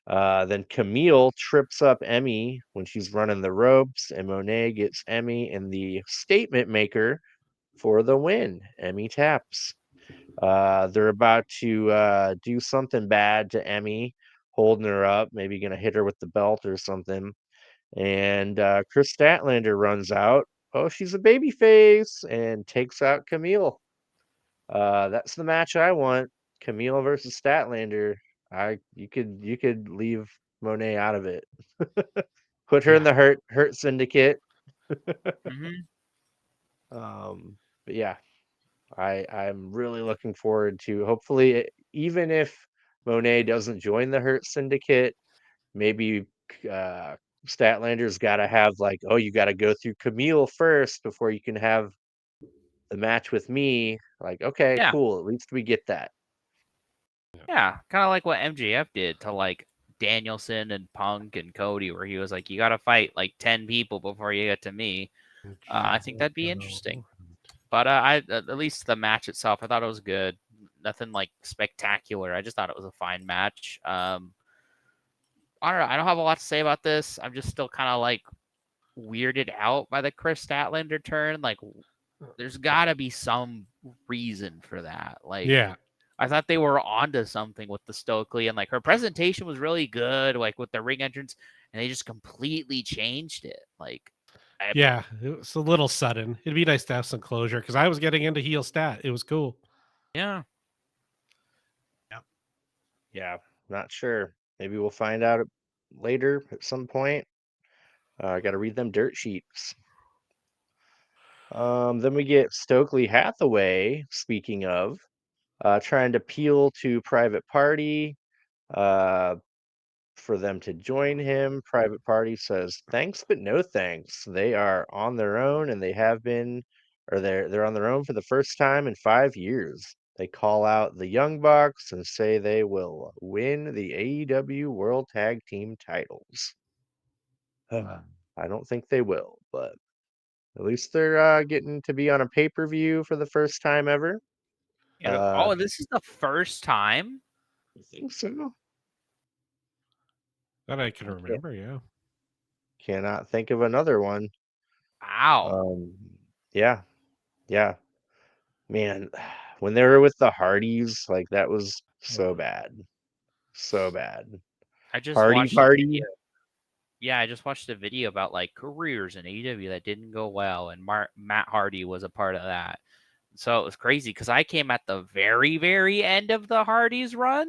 A: Then Camille trips up Emmy when she's running the ropes, and Monet gets Emmy in the statement maker for the win. Emmy taps. They're about to do something bad to Emmy, holding her up, maybe gonna hit her with the belt or something. And Chris Statlander runs out. Oh, she's a baby face and takes out Camille. That's the match I want. Camille versus Statlander. You could leave Monet out of it. Put her in
B: Yeah.
A: the hurt syndicate.
C: Hmm.
A: Um, but yeah, I'm really looking forward to hopefully even if Monet doesn't join the hurt syndicate, maybe uh Statlander's got to have like, oh, you got to go through Camille first before you can have the match with me. Like, okay,
C: Yeah.
A: cool. At least we get that.
C: Yeah. Kind of like what MJF did to like Danielson and Punk and Cody, where he was like, you got to fight like 10 people before you get to me. I think that'd be interesting. But at least the match itself, I thought it was good. Nothing like spectacular. I just thought it was a fine match. I don't know. I don't have a lot to say about this. I'm just still kind of like weirded out by the Chris Statlander turn. Like, there's got to be some reason for that. Like,
B: Yeah.
C: I thought they were onto something with the Stokely, and like her presentation was really good, like with the ring entrance, and they just completely changed it. Like,
B: Yeah. It was a little sudden. It'd be nice to have some closure because I was getting into heel stat. It was cool.
C: yeah,
A: Yep. Yeah, not sure. Maybe we'll find out later at some point. I got to read them dirt sheets. Then we get Stokely Hathaway, speaking of, trying to appeal to Private Party uh, for them to join him. Private Party says, thanks, but no thanks. They are on their own and they have been, or they're on their own for the first time in 5 years. They call out the Young Bucks and say they will win the AEW World Tag Team titles. I don't think they will, but at least they're getting to be on a pay-per-view for the first time ever.
C: you know.
A: Uh,
C: Oh, this is the first time.
A: I think so.
B: That I can
A: I can't-
B: remember. Yeah.
A: Cannot think of another one.
C: Ow.
A: Yeah, yeah, man. When they were with the Hardys, like that was so bad, so bad.
C: I just
A: Hardy
C: watched a
A: Party.
C: video. Yeah, I just watched a video about like careers in AEW that didn't go well, and Matt Hardy was a part of that. So it was crazy because I came at the very, very end of the Hardys run,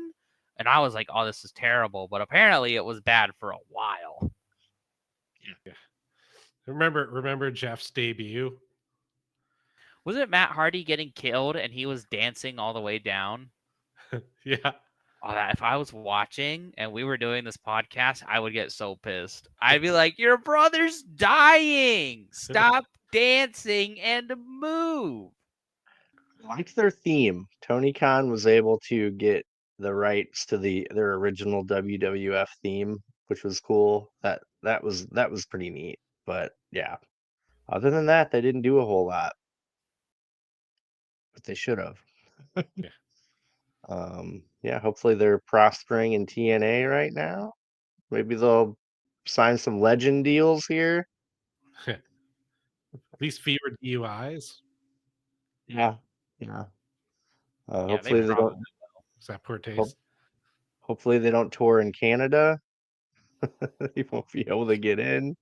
C: and I was like, "Oh, this is terrible." But apparently, it was bad for a while.
B: Yeah. Remember Jeff's debut?
C: Was it Matt Hardy getting killed and he was dancing all the way down?
B: Yeah.
C: Oh, that if I was watching and we were doing this podcast, I would get so pissed. I'd be like, "Your brother's dying! Stop dancing and move!"
A: I liked their theme. Tony Khan was able to get the rights to their original WWF theme, which was cool. That was pretty neat. But yeah, other than that, they didn't do a whole lot, but they should have.
B: Yeah.
A: Yeah, hopefully they're prospering in TNA right now. Maybe they'll sign some legend deals here.
B: At least fewer DUIs.
A: Yeah, yeah.
C: Yeah, they
A: Hopefully they don't.
C: probably.
B: Is that poor
A: Hope,
B: taste?
A: hopefully they don't tour in Canada. They won't be able to get in,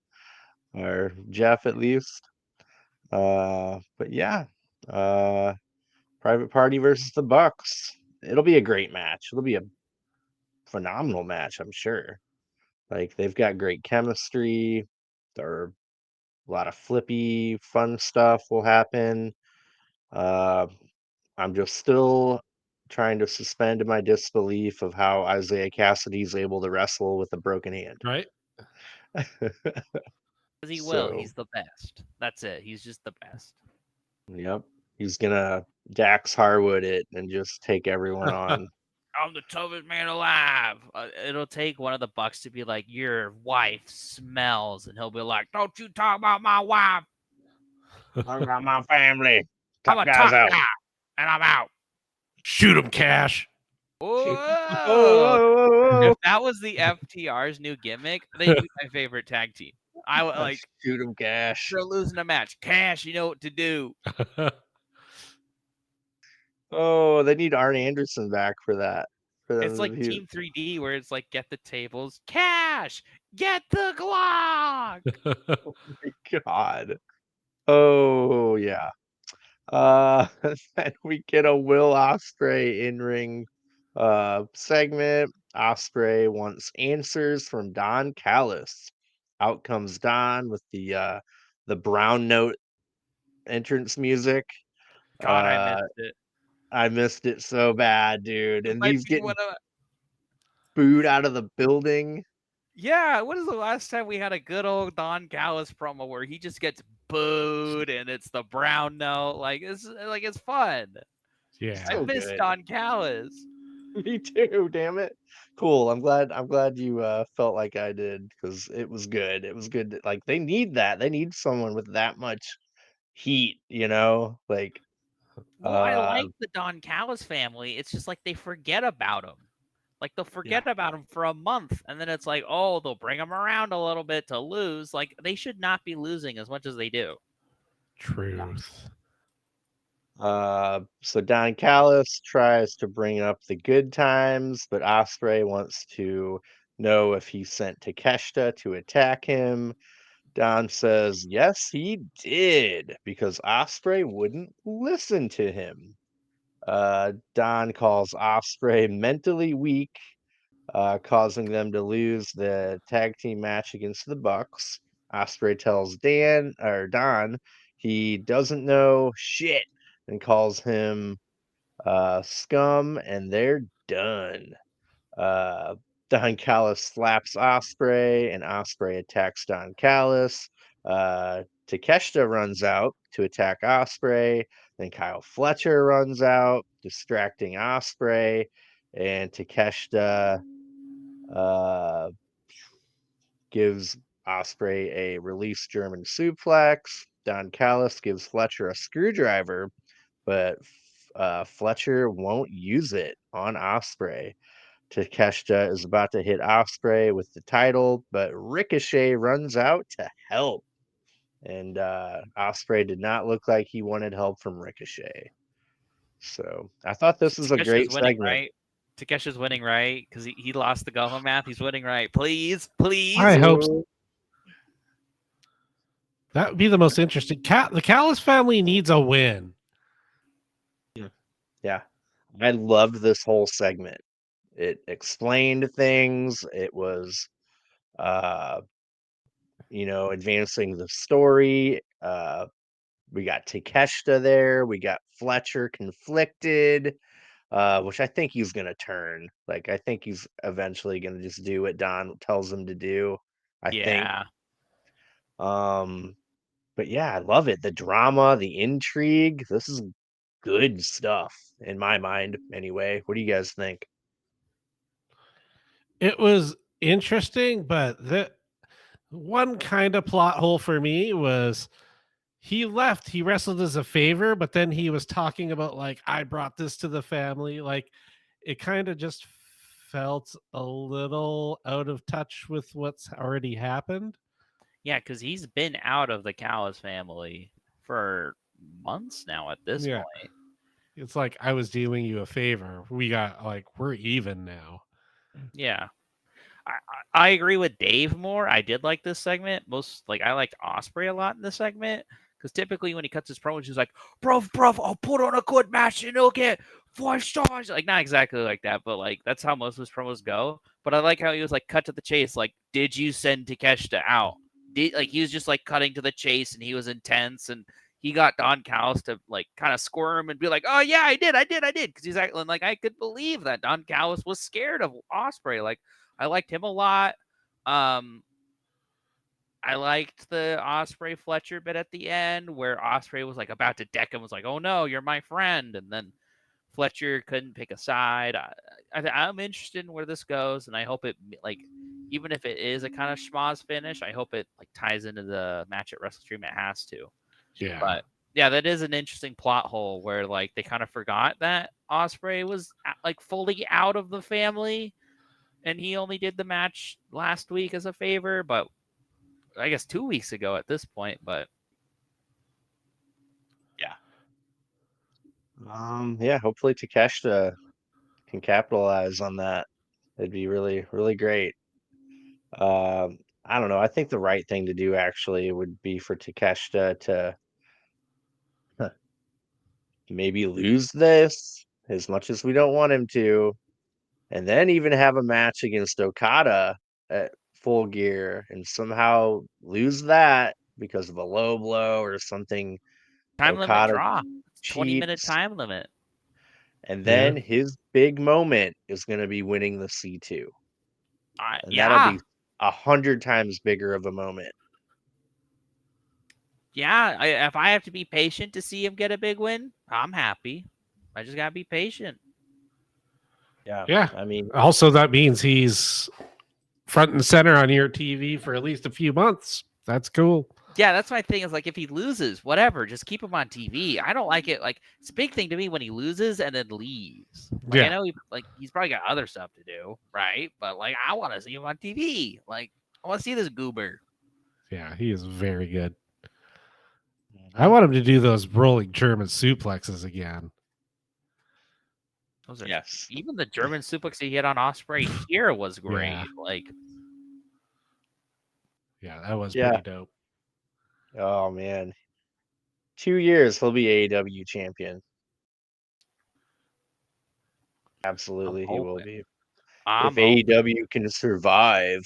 A: or Jeff at least. But yeah, uh, Private Party versus the Bucks. It'll be a great match. It'll be a phenomenal match, I'm sure. Like they've got great chemistry. There a lot of flippy, fun stuff will happen. Uh, I'm just still trying to suspend my disbelief of how Isaiah Cassidy's able to wrestle with a broken hand.
B: Right?
C: Because he will.
A: So,
C: He's the best. That's it. He's just the best.
A: yep, he's gonna Dax Harwood it and just take everyone on.
C: I'm the toughest man alive. It'll take one of the Bucks to be like, "Your wife smells," and he'll be like, "Don't you talk about my wife.
A: I got my family.
C: I'm
A: Top
C: a
A: guys
C: top
A: out.
C: guy, and I'm out."
B: Shoot him, Cash.
A: Oh,
C: Whoa!
A: whoa, whoa,
C: If that was the FTR's new gimmick, they'd be my favorite tag team. I would
A: whoa.
C: like.
A: Shoot him, Cash.
C: They're losing a match. Cash, you know what to do.
A: Oh, they need Arn Anderson back for that. For
C: It's
A: them
C: like
A: to be,
C: Team 3D where it's like, get the tables. Cash, get the Glock.
A: oh my God. Oh yeah. Then we get a Will Ospreay in-ring segment. Ospreay wants answers from Don Callis. Out comes Don with the brown note entrance music.
C: God, I
A: Uh,
C: missed it.
A: I missed it so bad, dude.
C: It
A: And
C: might
A: he's
C: be one
A: getting
C: of.
A: booed out of the building.
C: Yeah, when is the last time we had a good old Don Callis promo where he just gets booed and it's the brown note? It's fun.
B: Yeah.
C: I
A: So
C: miss
A: good.
C: Don Callis.
A: Me too, damn it. Cool. I'm glad you felt like I did because it was good. It was good. Like they need that. They need someone with that much heat, you know? Like
C: Well, I
A: uh
C: like the Don Callis family. It's just like they forget about him. Like they'll
A: yeah.
C: forget about him for a month, and then it's like, oh, they'll bring him around a little bit to lose. Like they should not be losing as much as they do.
B: Truth.
A: So Don Callis tries to bring up the good times, but Osprey wants to know if he sent Takeshita to attack him. Don says yes, he did, because Osprey wouldn't listen to him. Don calls Osprey mentally weak, causing them to lose the tag team match against the Bucks. Osprey tells Don he doesn't know shit and calls him scum, and they're done. Uh, Don Callis slaps Osprey, and Osprey attacks Don Callis. Takeshita runs out to attack Osprey. Then Kyle Fletcher runs out, distracting Osprey, and Takeshita uh, gives Osprey a release German suplex. Don Callis gives Fletcher a screwdriver, but Fletcher won't use it on Osprey. Takeshita is about to hit Osprey with the title, but Ricochet runs out to help. And Osprey did not look like he wanted help from Ricochet. So I thought this was a
C: Takeshi's
A: great
C: winning,
A: segment.
C: right? Takeshi's winning, right? Because he lost the go home math. He's winning, right? Please, please.
B: I hope so. That would be the most interesting. The Callis family needs a win.
A: Yeah. I loved this whole segment. It explained things. It was advancing the story. We got Takeshita there. We got Fletcher conflicted, which I think he's gonna turn. Like I think he's eventually gonna just do what Don tells him to do. I think.
C: Yeah.
A: But yeah, I love it. The drama, the intrigue. This is good stuff in my mind, anyway. What do you guys think?
B: It was interesting, but the one kind of plot hole for me was he left. He wrestled as a favor, but then he was talking about like I brought this to the family. Like it kind of just felt a little out of touch with what's already happened.
C: Yeah, because he's been out of the Callis family for months now at this
B: Yeah.
C: point.
B: It's like I was doing you a favor. We're even now.
C: Yeah. I agree with Dave more. I did like this segment. I liked Osprey a lot in this segment. Because typically when he cuts his promos, he's like, bruv, I'll put on a good match and he'll get 5 stars. Like, not exactly like that, but like that's how most of his promos go. But I like how he was like cut to the chase. Like, did you send Takeshita out? He was just like cutting to the chase and he was intense and he got Don Callis to like kind of squirm and be like, "Oh yeah, I did," because he's acting like I could believe that Don Callis was scared of Osprey. Like, I liked him a lot. I liked the Osprey Fletcher bit at the end where Osprey was like about to deck him, was like, "Oh no, you're my friend," and then Fletcher couldn't pick a side. I'm interested in where this goes, and I hope it like even if it is a kind of schmoz finish, I hope it like ties into the match at WrestleStream. It has to.
B: Yeah.
C: But yeah, that is an interesting plot hole where like they kind of forgot that Osprey was like fully out of the family, and he only did the match last week as a favor, but I guess 2 weeks ago at this point. But
A: Yeah, hopefully Takeshita can capitalize on that. It'd be really, really great. I don't know. I think the right thing to do actually would be for Takeshita to maybe lose this as much as we don't want him to, and then even have a match against Okada at Full Gear and somehow lose that because of a low blow or something.
C: time limit
A: Okada
C: draw, 20-minute
A: cheats,
C: time limit.
A: and
B: Yeah.
A: then his big moment is going to be winning the C2, and that'll
C: Yeah,
A: be 100 times bigger of a moment.
C: yeah. If I have to be patient to see him get a big win, I'm happy. I just gotta be patient.
B: Yeah.
A: I mean,
B: Also, that means he's front and center on your TV for at least a few months. That's cool.
C: Yeah, that's my thing. Is like if he loses, whatever, just keep him on TV. I don't like it. Like it's a big thing to me when he loses and then leaves. Like I
B: Yeah.
C: know he's probably got other stuff to do, right? But like I want to see him on TV. Like I want to see this goober.
B: Yeah. He is very good. I
A: mhm,
B: want him to do those rolling German suplexes again.
C: Those are
A: yes,
C: even the German suplex he hit on Osprey here was
B: Yeah.
C: great. Like
B: Yeah. That was
A: yeah.
B: pretty dope.
A: Oh man, 2 years he'll be AEW champion.
C: I'm
A: Absolutely, he will
C: hoping.
A: be.
C: I'm
A: If
C: hoping.
A: AEW can survive.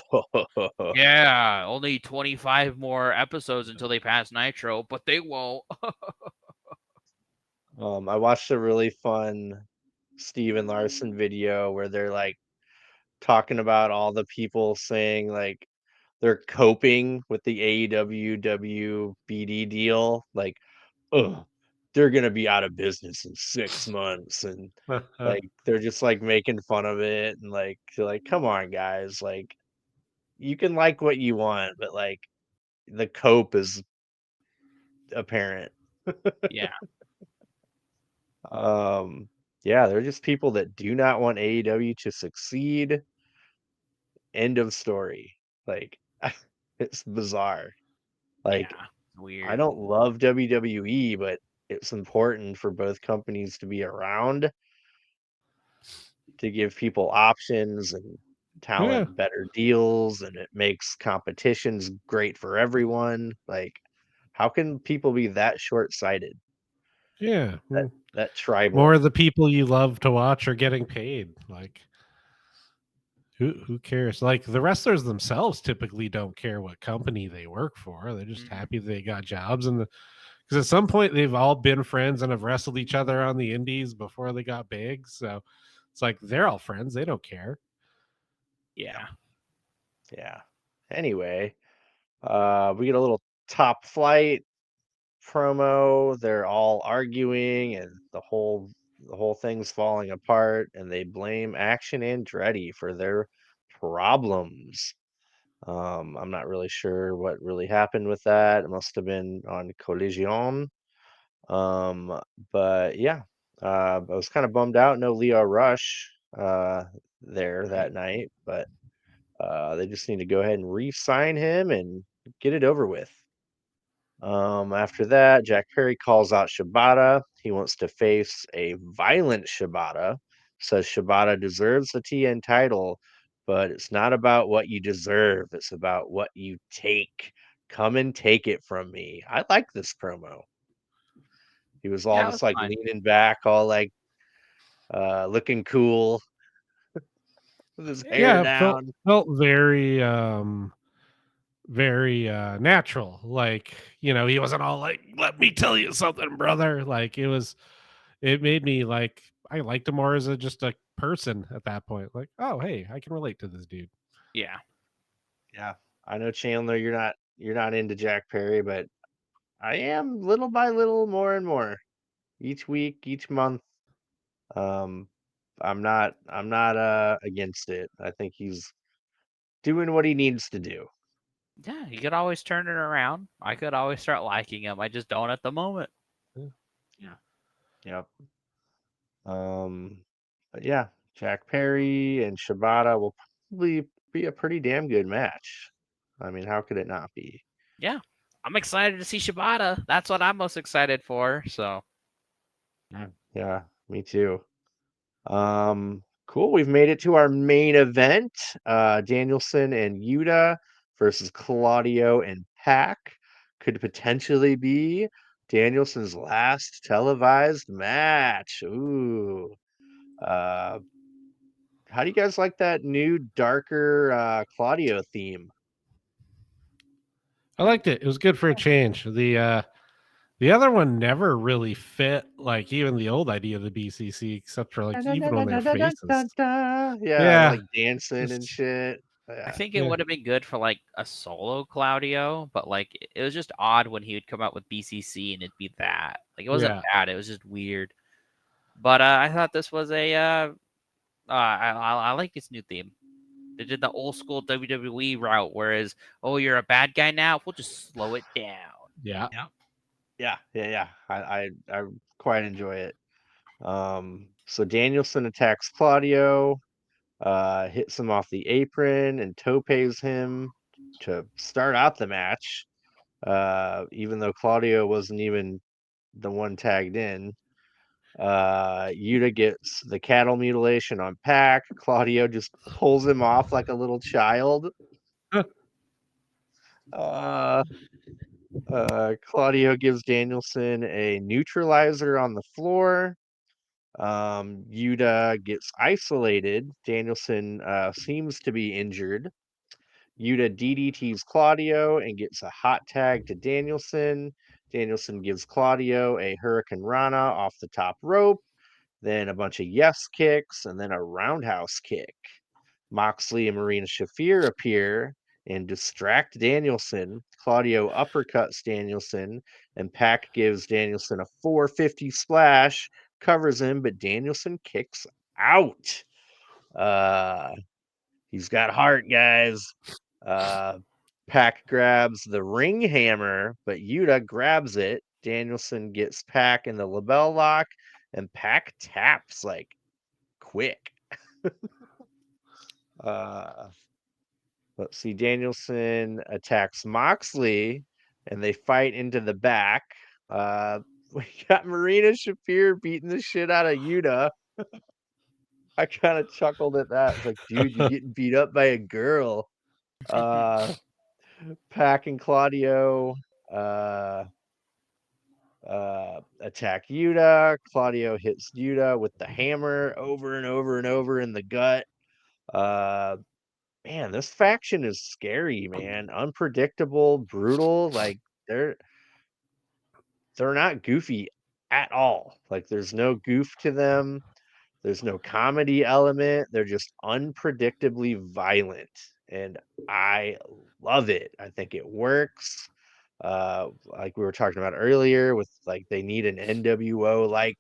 C: Yeah, only 25 more episodes until they pass Nitro, but they won't.
A: I watched a really fun Steven Larson video where they're like talking about all the people saying like they're coping with the AEW WBD deal. Like, oh, they're gonna be out of business in 6 months, and like they're just like making fun of it, and like they're like, come on, guys, like you can like what you want, but like the cope is apparent.
C: Yeah.
A: Um, Yeah, they're just people that do not want AEW to succeed. End of story. Like, it's bizarre. Like,
C: Yeah,
A: I
C: weird.
A: don't love WWE, but it's important for both companies to be around to give people options and
B: Yeah,
A: talent better deals, and it makes competitions great for everyone. Like, how can people be that short-sighted?
B: yeah.
A: That tribal.
B: More of the people you love to watch are getting paid. Like, who cares? Like, the wrestlers themselves typically don't care what company they work for. They're just
C: Mhm.
B: happy they got jobs, and because at some point they've all been friends and have wrestled each other on the indies before they got big. So it's like they're all friends. They don't care.
C: Yeah.
A: Yeah. Anyway, we get a little top flight promo. They're all arguing, and the whole thing's falling apart, and they blame Action Andretti for their problems. I'm not really sure what really happened with that. It must have been on Collision. Um, but yeah, I was kind of bummed out. No Leo Rush there that
C: Right.
A: night, but they just need to go ahead and re-sign him and get it over with. After that, Jack Perry calls out Shibata. He wants to face a violent Shibata. Says Shibata deserves the TN title, but it's not about what you deserve. It's about what you take. Come and take it from me. I like this promo. He was all
C: Yeah, it
A: just
C: was
A: like
C: fine.
A: leaning back, all like looking cool with his hair
B: Yeah, it felt
A: down.
B: felt very very natural. Like, he wasn't all like, "Let me tell you something, brother." Like, it made me like I liked him more as just a person at that point. Like, oh hey, I can relate to this dude.
C: Yeah.
A: Yeah. I know Chandler, you're not into Jack Perry, but I am little by little, more and more. Each week, each month. Um, I'm not against it. I think he's doing what he needs to do.
C: Yeah, you could always turn it around. I could always start liking him. I just don't at the moment.
A: Yeah. Yep. But yeah, Jack Perry and Shibata will probably be a pretty damn good match. I mean, how could it not be?
C: Yeah. I'm excited to see Shibata. That's what I'm most excited for. So,
A: Yeah, me too. Cool. We've made it to our main event. Danielson and Yuta versus Claudio and Pac could potentially be Danielson's last televised match. Ooh. Uh, how do you guys like that new darker Claudio theme?
B: I liked it. It was good for a change. The other one never really fit, like, even the old idea of the BCC, except for like even when they're faces.
A: Yeah,
B: Yeah,
A: like dancing and
B: just
A: shit.
C: I
A: Yeah.
C: think it
B: yeah,
C: would have been good for like a solo Claudio, but like it was just odd when he would come out with BCC and it'd be that. Like it wasn't
B: yeah.
C: bad, it was just weird. But I thought this was I like this new theme. They did the old school WWE route, whereas you're a bad guy now. We'll just slow it down.
B: Yeah.
A: Yeah. I quite enjoy it. So Danielson attacks Claudio, hits him off the apron, and topes him to start out the match. Even though Claudio wasn't even the one tagged in. Yuta gets the cattle mutilation on Pac. Claudio just pulls him off like a little child. Uh, Claudio gives Danielson a neutralizer on the floor. Yuta gets isolated. Danielson seems to be injured. Yuta DDTs Claudio and gets a hot tag to Danielson. Danielson gives Claudio a Hurricane Rana off the top rope, then a bunch of yes kicks, and then a roundhouse kick. Moxley and Marina Shafir appear and distract Danielson. Claudio uppercuts Danielson, and Pac gives Danielson a 450 splash, covers him, but Danielson kicks out. Uh, he's got heart, guys. Uh, Pac grabs the ring hammer, but Yuta grabs it. Danielson gets Pac in the label lock, and Pac taps like quick. Let's see. Danielson attacks Moxley, and they fight into the back. We got Marina Shafir beating the shit out of Yuta. I kind of chuckled at that. It's like, dude, you're getting beat up by a girl. Pac and Claudio attack Yuta. Claudio hits Yuta with the hammer over and over and over in the gut. Man, this faction is scary, man. Unpredictable, brutal. Like they're not goofy at all. Like there's no goof to them. There's no comedy element. They're just unpredictably violent. And I love it. I think it works. Like we were talking about earlier, with like they need an NWO like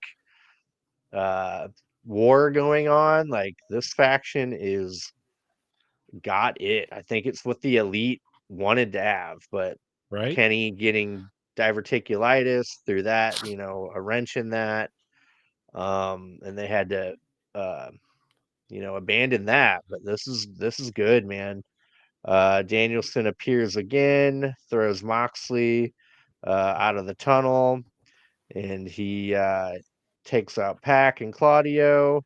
A: war going on. Like this faction is got it. I think it's what the elite wanted to have, but
B: Right?
A: Kenny getting diverticulitis through that, you know, a wrench in that. And they had to you know, abandon that. But this is good, man. Danielson appears again, throws Moxley out of the tunnel, and he takes out Pac and Claudio.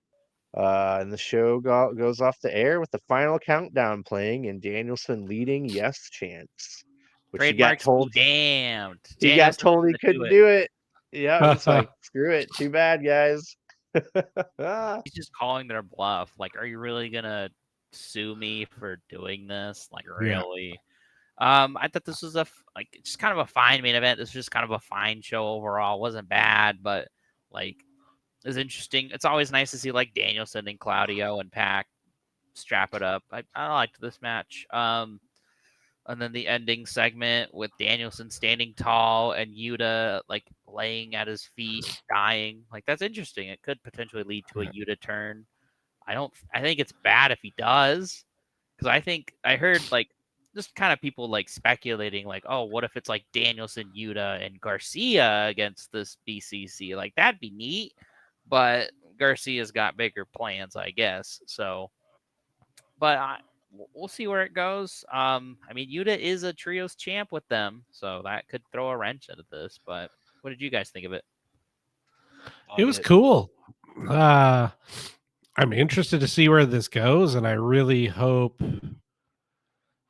A: And the show goes off the air with the final countdown playing and Danielson leading yes chants, which
C: Trademarks be damned.
A: he got
C: Danielson's
A: told he
C: gonna do
A: couldn't
C: it.
A: do it. Yeah, he's like, screw it, too bad, guys.
C: He's just calling their bluff. Like, are you really gonna sue me for doing this? Like,
B: Yeah.
C: really? I thought this was like just kind of a fine main event. This was just kind of a fine show overall. It wasn't bad, but like it was interesting. It's always nice to see like Danielson and Claudio and Pac strap it up. I liked this match. And then the ending segment with Danielson standing tall and Yuta like laying at his feet, dying. Like that's interesting. It could potentially lead to a Yuta turn. I think it's bad if he does, because I heard like just kind of people like speculating like, oh, what if it's like Danielson, Yuta, and Garcia against this BCC? Like that'd be neat, but Garcia's got bigger plans, I guess. So, but we'll see where it goes. I mean, Yuta is a trios champ with them, so that could throw a wrench into this. But what did you guys think of it?
B: It was cool. I'm interested to see where this goes, and I really hope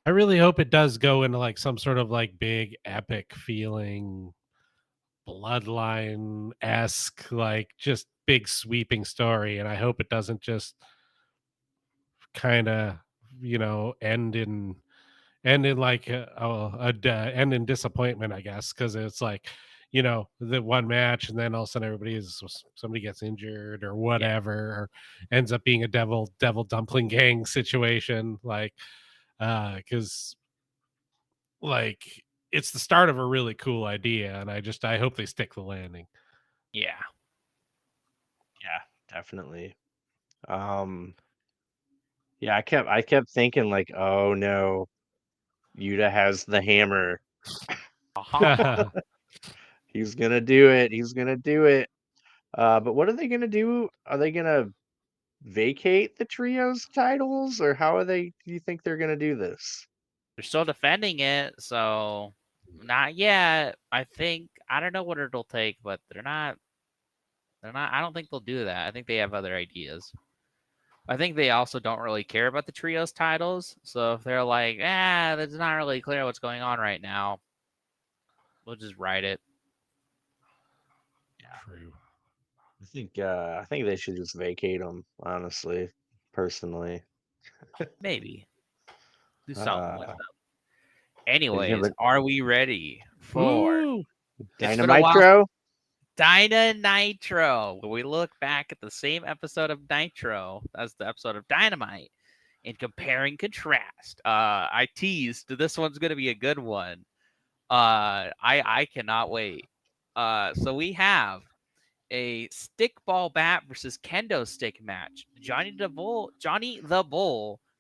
B: it does go into like some sort of like big epic feeling bloodline esque, like just big sweeping story. And I hope it doesn't just kind of, you know, end in like end in disappointment, I guess, because it's like, you know, the one match and then all of a sudden somebody gets injured or whatever, or ends up being a devil dumpling gang situation, like because like it's the start of a really cool idea, and I hope they stick the landing.
C: Yeah.
A: Yeah, definitely. Yeah, I kept thinking like, oh no, Yuta has the hammer. He's gonna do it. He's gonna do it. But what are they gonna do? Are they gonna vacate the trios titles, or how are they? Do you think they're gonna do this?
C: They're still defending it, so not yet. I don't know what it'll take, but they're not. I don't think they'll do that. I think they have other ideas. I think they also don't really care about the trios titles. So if they're like, it's not really clear what's going on right now, we'll just write it.
B: True.
A: I think they should just vacate them. Honestly, personally.
C: Maybe do something with
A: Uh,
C: them.
A: yeah,
C: Anyways,
A: but
C: are we ready for?
B: Ooh.
C: It's been a while.
A: Dynamite.
C: Dyna Nitro. When we look back at the same episode of Nitro as the episode of Dynamite and compare and contrast. I teased this one's gonna be a good one. I cannot wait. So we have a stickball bat versus kendo stick match. Johnny the Bull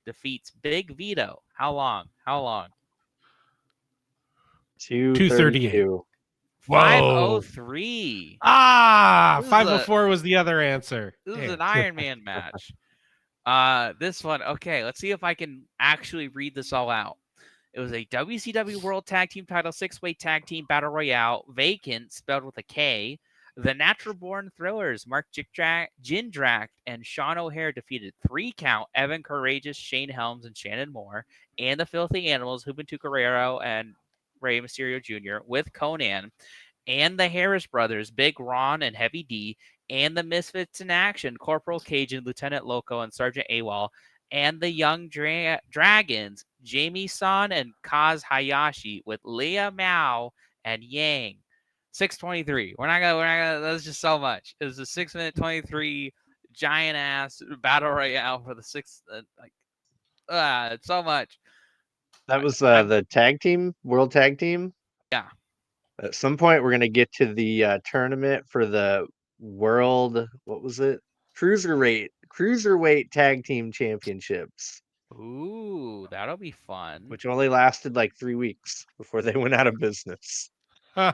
C: defeats Big Vito. How long?
B: 238.
A: 232.
B: Whoa.
C: 503.
B: Ah,
C: This is
B: 504 was the other answer.
C: This is
B: Damn.
C: an Iron Man match. This one, okay, let's see if I can actually read this all out. It was a WCW World Tag Team Title 6-way Tag Team Battle Royale, vacant, spelled with a K. The Natural Born Thrillers, Mark Jindrak and Sean O'Hare defeated 3 count Evan Courageous, Shane Helms, and Shannon Moore, and the Filthy Animals, Juventud Guerrero and Rey Mysterio Jr., with Conan, and the Harris Brothers, Big Ron and Heavy D, and the Misfits in Action, Corporal Cajun, Lieutenant Loco, and Sergeant AWOL, and the Young Dragons, Jamie San and Kaz Hayashi, with Leah Mao and Yang. 623. We're not gonna. That's just so much. It was a 6-minute 23 giant ass battle royale for the so much.
A: That was the tag team, world tag team.
C: Yeah.
A: At some point, we're gonna get to the tournament for the world. What was it? Cruiserweight tag team championships,
C: Ooh, that'll be fun.
A: which only lasted like 3 weeks before they went out of business.
C: Oh,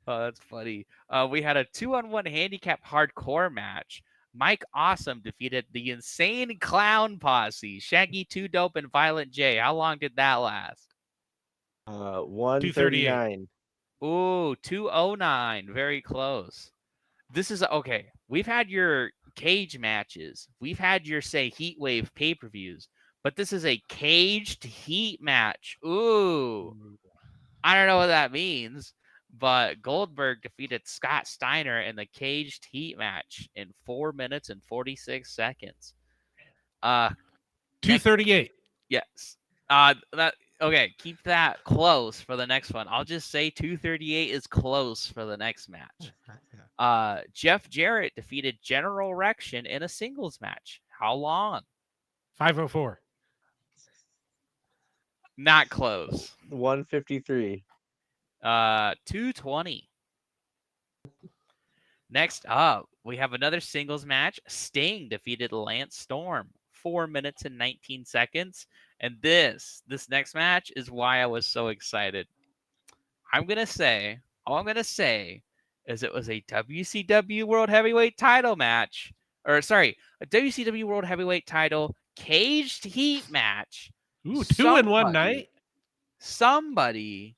C: that's funny. We had a 2-on-1 handicap hardcore match. Mike Awesome defeated the Insane Clown Posse, Shaggy 2 Dope, and Violent J. How long did that last?
A: 139.
C: Ooh, 209. Very close. This is okay. We've had your cage matches. We've had your say Heat Wave pay-per-views, but this is a caged heat match. Ooh. I don't know what that means, but Goldberg defeated Scott Steiner in the caged heat match in 4 minutes and 46 seconds.
B: 238.
C: Yes. Okay, keep that close for the next one. I'll just say 238 is close for the next match. Jeff Jarrett defeated General Erection in a singles match. How long?
B: 504.
C: Not close.
A: 153.
C: 220. Next up, we have another singles match. Sting defeated Lance Storm, 4 minutes and 19 seconds. And this next match is why I was so excited. All I'm gonna say is it was a WCW World Heavyweight title match. Or sorry, a WCW World Heavyweight title caged heat match.
B: Ooh, 2 in one night.
C: Somebody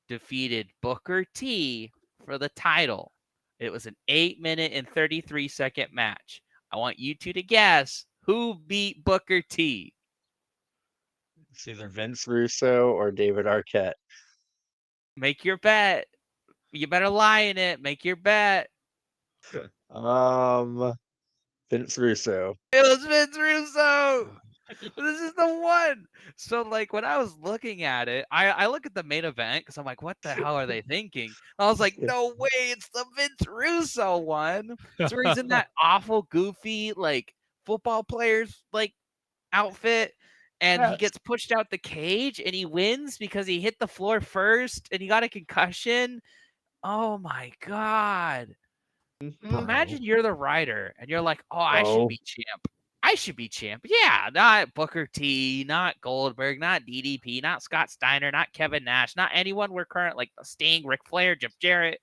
C: defeated Booker T for the title. It was an 8-minute and 33-second match. I want you two to guess who beat Booker T.
A: It's either Vince Russo or David Arquette.
C: Make your bet. You better lie in it. Make your bet.
A: Vince Russo.
C: It was Vince Russo. This is the one. So, like, when I was looking at it, I look at the main event because I'm like, what the hell are they thinking? I was like, no way, it's the Vince Russo one. It's where he's in that awful, goofy, like, football player's, like, outfit. And he gets pushed out the cage and he wins because he hit the floor first and he got a concussion. Oh, my God. But imagine you're the writer and you're like, oh, I should be champ. I should be champ. Yeah, not Booker T, not Goldberg, not DDP, not Scott Steiner, not Kevin Nash, not anyone we're current like Sting, Ric Flair, Jeff Jarrett.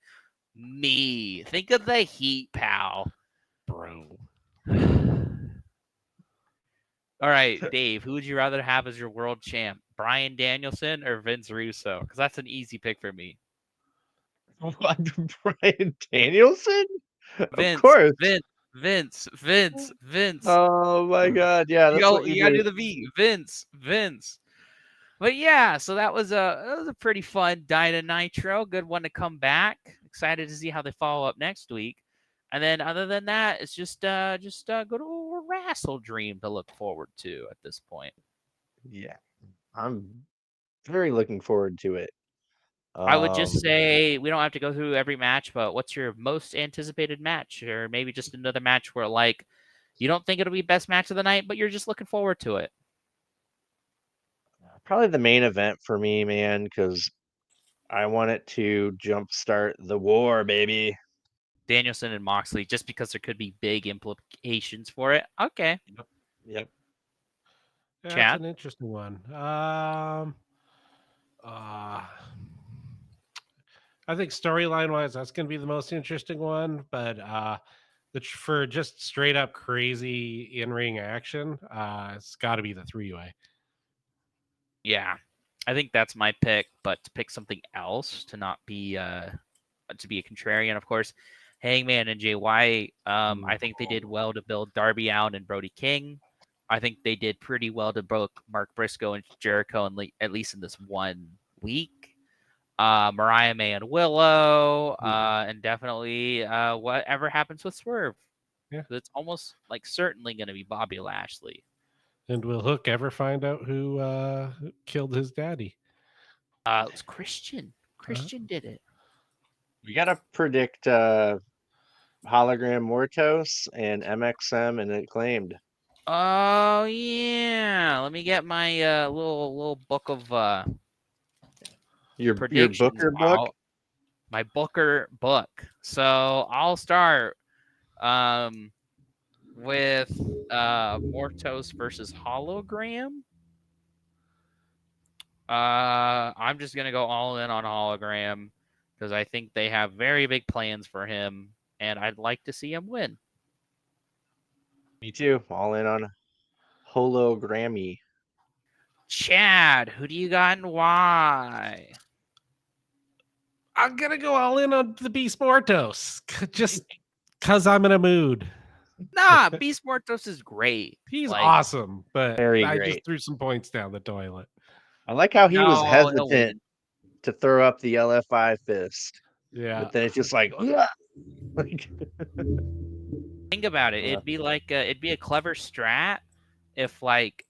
C: Me. Think of the heat, pal.
B: Bro.
C: All right, Dave, who would you rather have as your world champ? Bryan Danielson or Vince Russo? Because that's an easy pick for me.
A: What? Bryan Danielson?
C: Vince,
A: Of course.
C: Vince.
A: Oh my God! Yeah, that's what
C: You gotta do the V. Vince. But yeah, so that was a pretty fun Dyna Nitro. Good one to come back. Excited to see how they follow up next week. And then other than that, it's just good old Wrestle Dream to look forward to at this point.
A: Yeah, I'm very looking forward to it.
C: I would just say we don't have to go through every match, but what's your most anticipated match? Or maybe just another match where like you don't think it'll be best match of the night, but you're just looking forward to it.
A: Probably the main event for me, man, because I want it to jumpstart the war, baby.
C: Danielson and Moxley, just because there could be big implications for it. Okay.
A: Yep.
B: That's
C: Chad?
B: an interesting one. I think storyline wise, that's going to be the most interesting one. But for just straight up crazy in ring action, it's got to be the 3-way.
C: Yeah, I think that's my pick. But to pick something else to not be to be a contrarian, of course, Hangman and Jay White. I think they did well to build Darby Allin and Brody King. I think they did pretty well to book Mark Briscoe and Jericho, at least in this 1 week. Mariah May and Willow, and definitely whatever happens with Swerve.
B: Yeah.
C: It's almost like certainly going to be Bobby Lashley.
B: And will Hook ever find out who killed his daddy?
C: It was Christian. Christian did it.
A: We gotta predict Hologram Mortos and MXM and Acclaimed.
C: Oh yeah, let me get my little book of
A: Your
C: predictions
A: Booker book.
C: out. My Booker book. So I'll start with Mortos versus Hologram. I'm just gonna go all in on Hologram because I think they have very big plans for him, and I'd like to see him win.
A: Me too. All in on Hologrammy.
C: Chad, who do you got and why?
B: I'm gonna go all in on the Beast Mortos, just because I'm in a mood.
C: Nah, Beast Mortos is great.
B: He's awesome, but
A: Very
B: I
A: great.
B: just threw some points down the toilet.
A: I like how he was
C: he'll
A: hesitant
C: win.
A: to throw up the LFI fist.
B: Yeah.
A: But then it's just like, "Ugh." Like,
C: Think about it. It'd be like it'd be a clever strat if like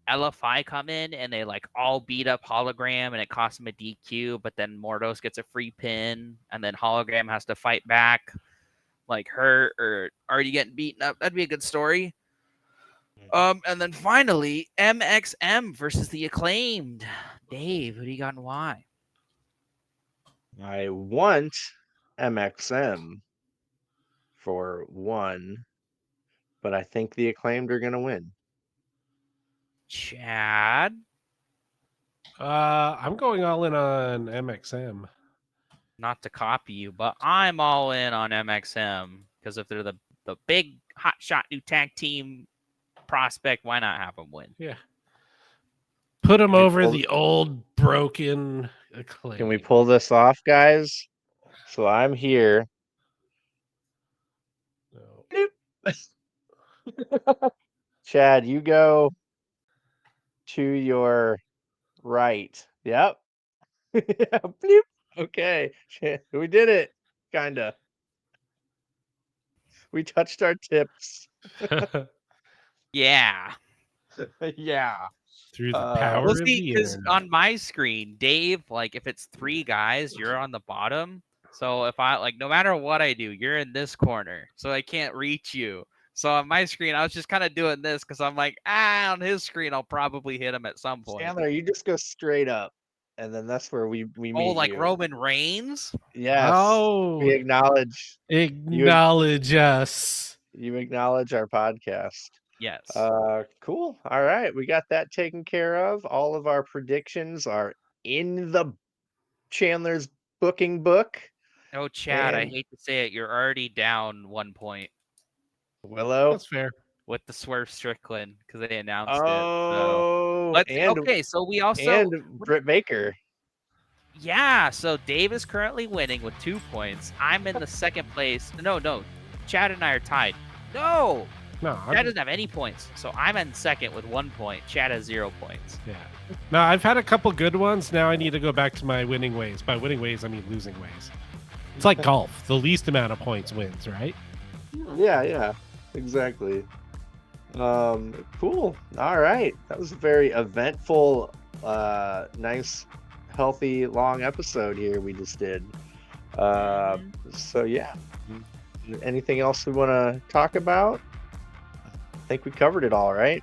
C: LFI come in and they like all beat up Hologram and it costs him a DQ, but then Mortos gets a free pin and then Hologram has to fight back, like hurt or already getting beaten up. That'd be a good story. And then finally, MXM versus the Acclaimed. Dave, who do you got and why?
A: I want MXM for 1, but I think the Acclaimed are gonna win.
C: Chad.
B: I'm going all in on MXM.
C: Not to copy you, but I'm all in on MXM because if they're the big hotshot new tag team prospect, why not have them win?
B: Yeah. Put him
A: Can we
B: over
A: pull-
B: the old broken Acclaim.
A: Can we pull this off, guys? So I'm here.
B: No.
A: Chad, you go to your right. Yep. Yeah, bloop. Okay. We did it. Kinda. We touched our tips.
C: Yeah.
A: Yeah.
B: Through the power
C: We'll
B: of
C: see,
B: the
C: because
B: internet.
C: on my screen, Dave, like if it's 3 guys, you're on the bottom. So if I like, no matter what I do, you're in this corner, so I can't reach you. So on my screen, I was just kind of doing this because I'm like, on his screen, I'll probably hit him at some point.
A: Chandler, you just go straight up, and then that's where we meet
C: like
A: you.
C: Roman Reigns?
A: Yes.
B: Oh,
A: We acknowledge
B: us.
A: you acknowledge our podcast.
C: Yes.
A: Cool. All right, we got that taken care of. All of our predictions are in the Chandler's booking book.
C: Oh, Chad, I
A: and-
C: hate to say it, you're already down 1 point
A: Willow.
B: That's fair.
C: with the Swerve Strickland because they announced it.
A: Oh,
C: So okay, so we also
A: and Britt Baker.
C: yeah. So Dave is currently winning with 2 points. I'm in the second place. No, Chad and I are tied. No,
B: No,
C: Chad doesn't have any points, so I'm in second with 1 point. Chad has 0 points.
B: yeah. No, I've had a couple good ones. Now I need to go back to my winning ways. By winning ways, I mean losing ways. It's like golf. The least amount of points wins, right?
A: Yeah, exactly. Cool. All right, that was a very eventful, nice, healthy, long episode here we just did. So yeah, anything else we want to talk about? I think we covered it all, right?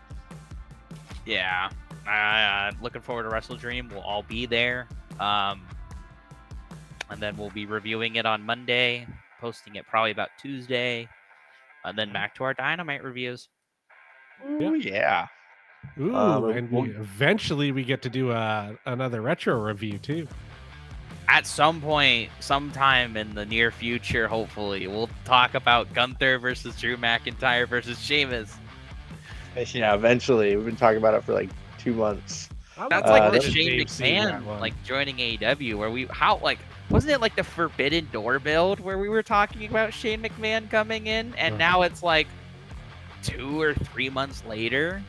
C: Yeah. Looking forward to Wrestle Dream. We'll all be there. And then we'll be reviewing it on Monday, posting it probably about Tuesday, and then back to our Dynamite reviews.
A: Ooh, yeah.
B: Ooh, and eventually we get to do another retro review too.
C: at some point, sometime in the near future, hopefully, we'll talk about Gunther versus Drew McIntyre versus Sheamus.
A: Yeah, eventually. We've been talking about it for like 2 months.
B: I
C: That's
B: look
C: like
B: forward
C: the
B: to
C: Shane
B: Dave seeing that
C: McMahon
B: one.
C: like joining AEW, where wasn't it like the Forbidden Door build where we were talking about Shane McMahon coming in, and now it's like 2 or 3 months later.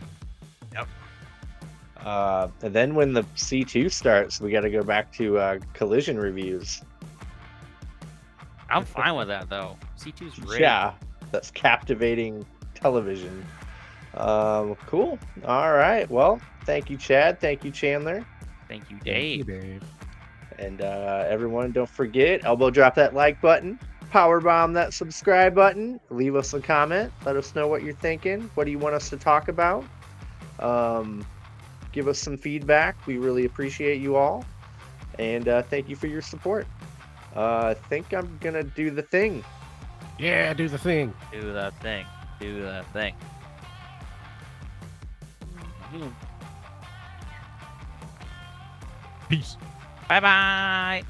A: And then when the C2 starts, we got to go back to Collision reviews.
C: I'm fine with that though. C2's great.
A: Yeah, that's captivating television. Cool. All right. Well, thank you, Chad. Thank you, Chandler.
C: Thank you,
B: Thank you,
C: Dave.
B: Dave.
A: And everyone, don't forget, elbow drop that like button, power bomb that subscribe button, leave us a comment, let us know what you're thinking. What do you want us to talk about? Give us some feedback. We really appreciate you all. And thank you for your support. I think I'm going to do the thing.
B: Yeah, do the thing.
C: Do that thing. Do that thing.
B: Peace.
C: Bye bye.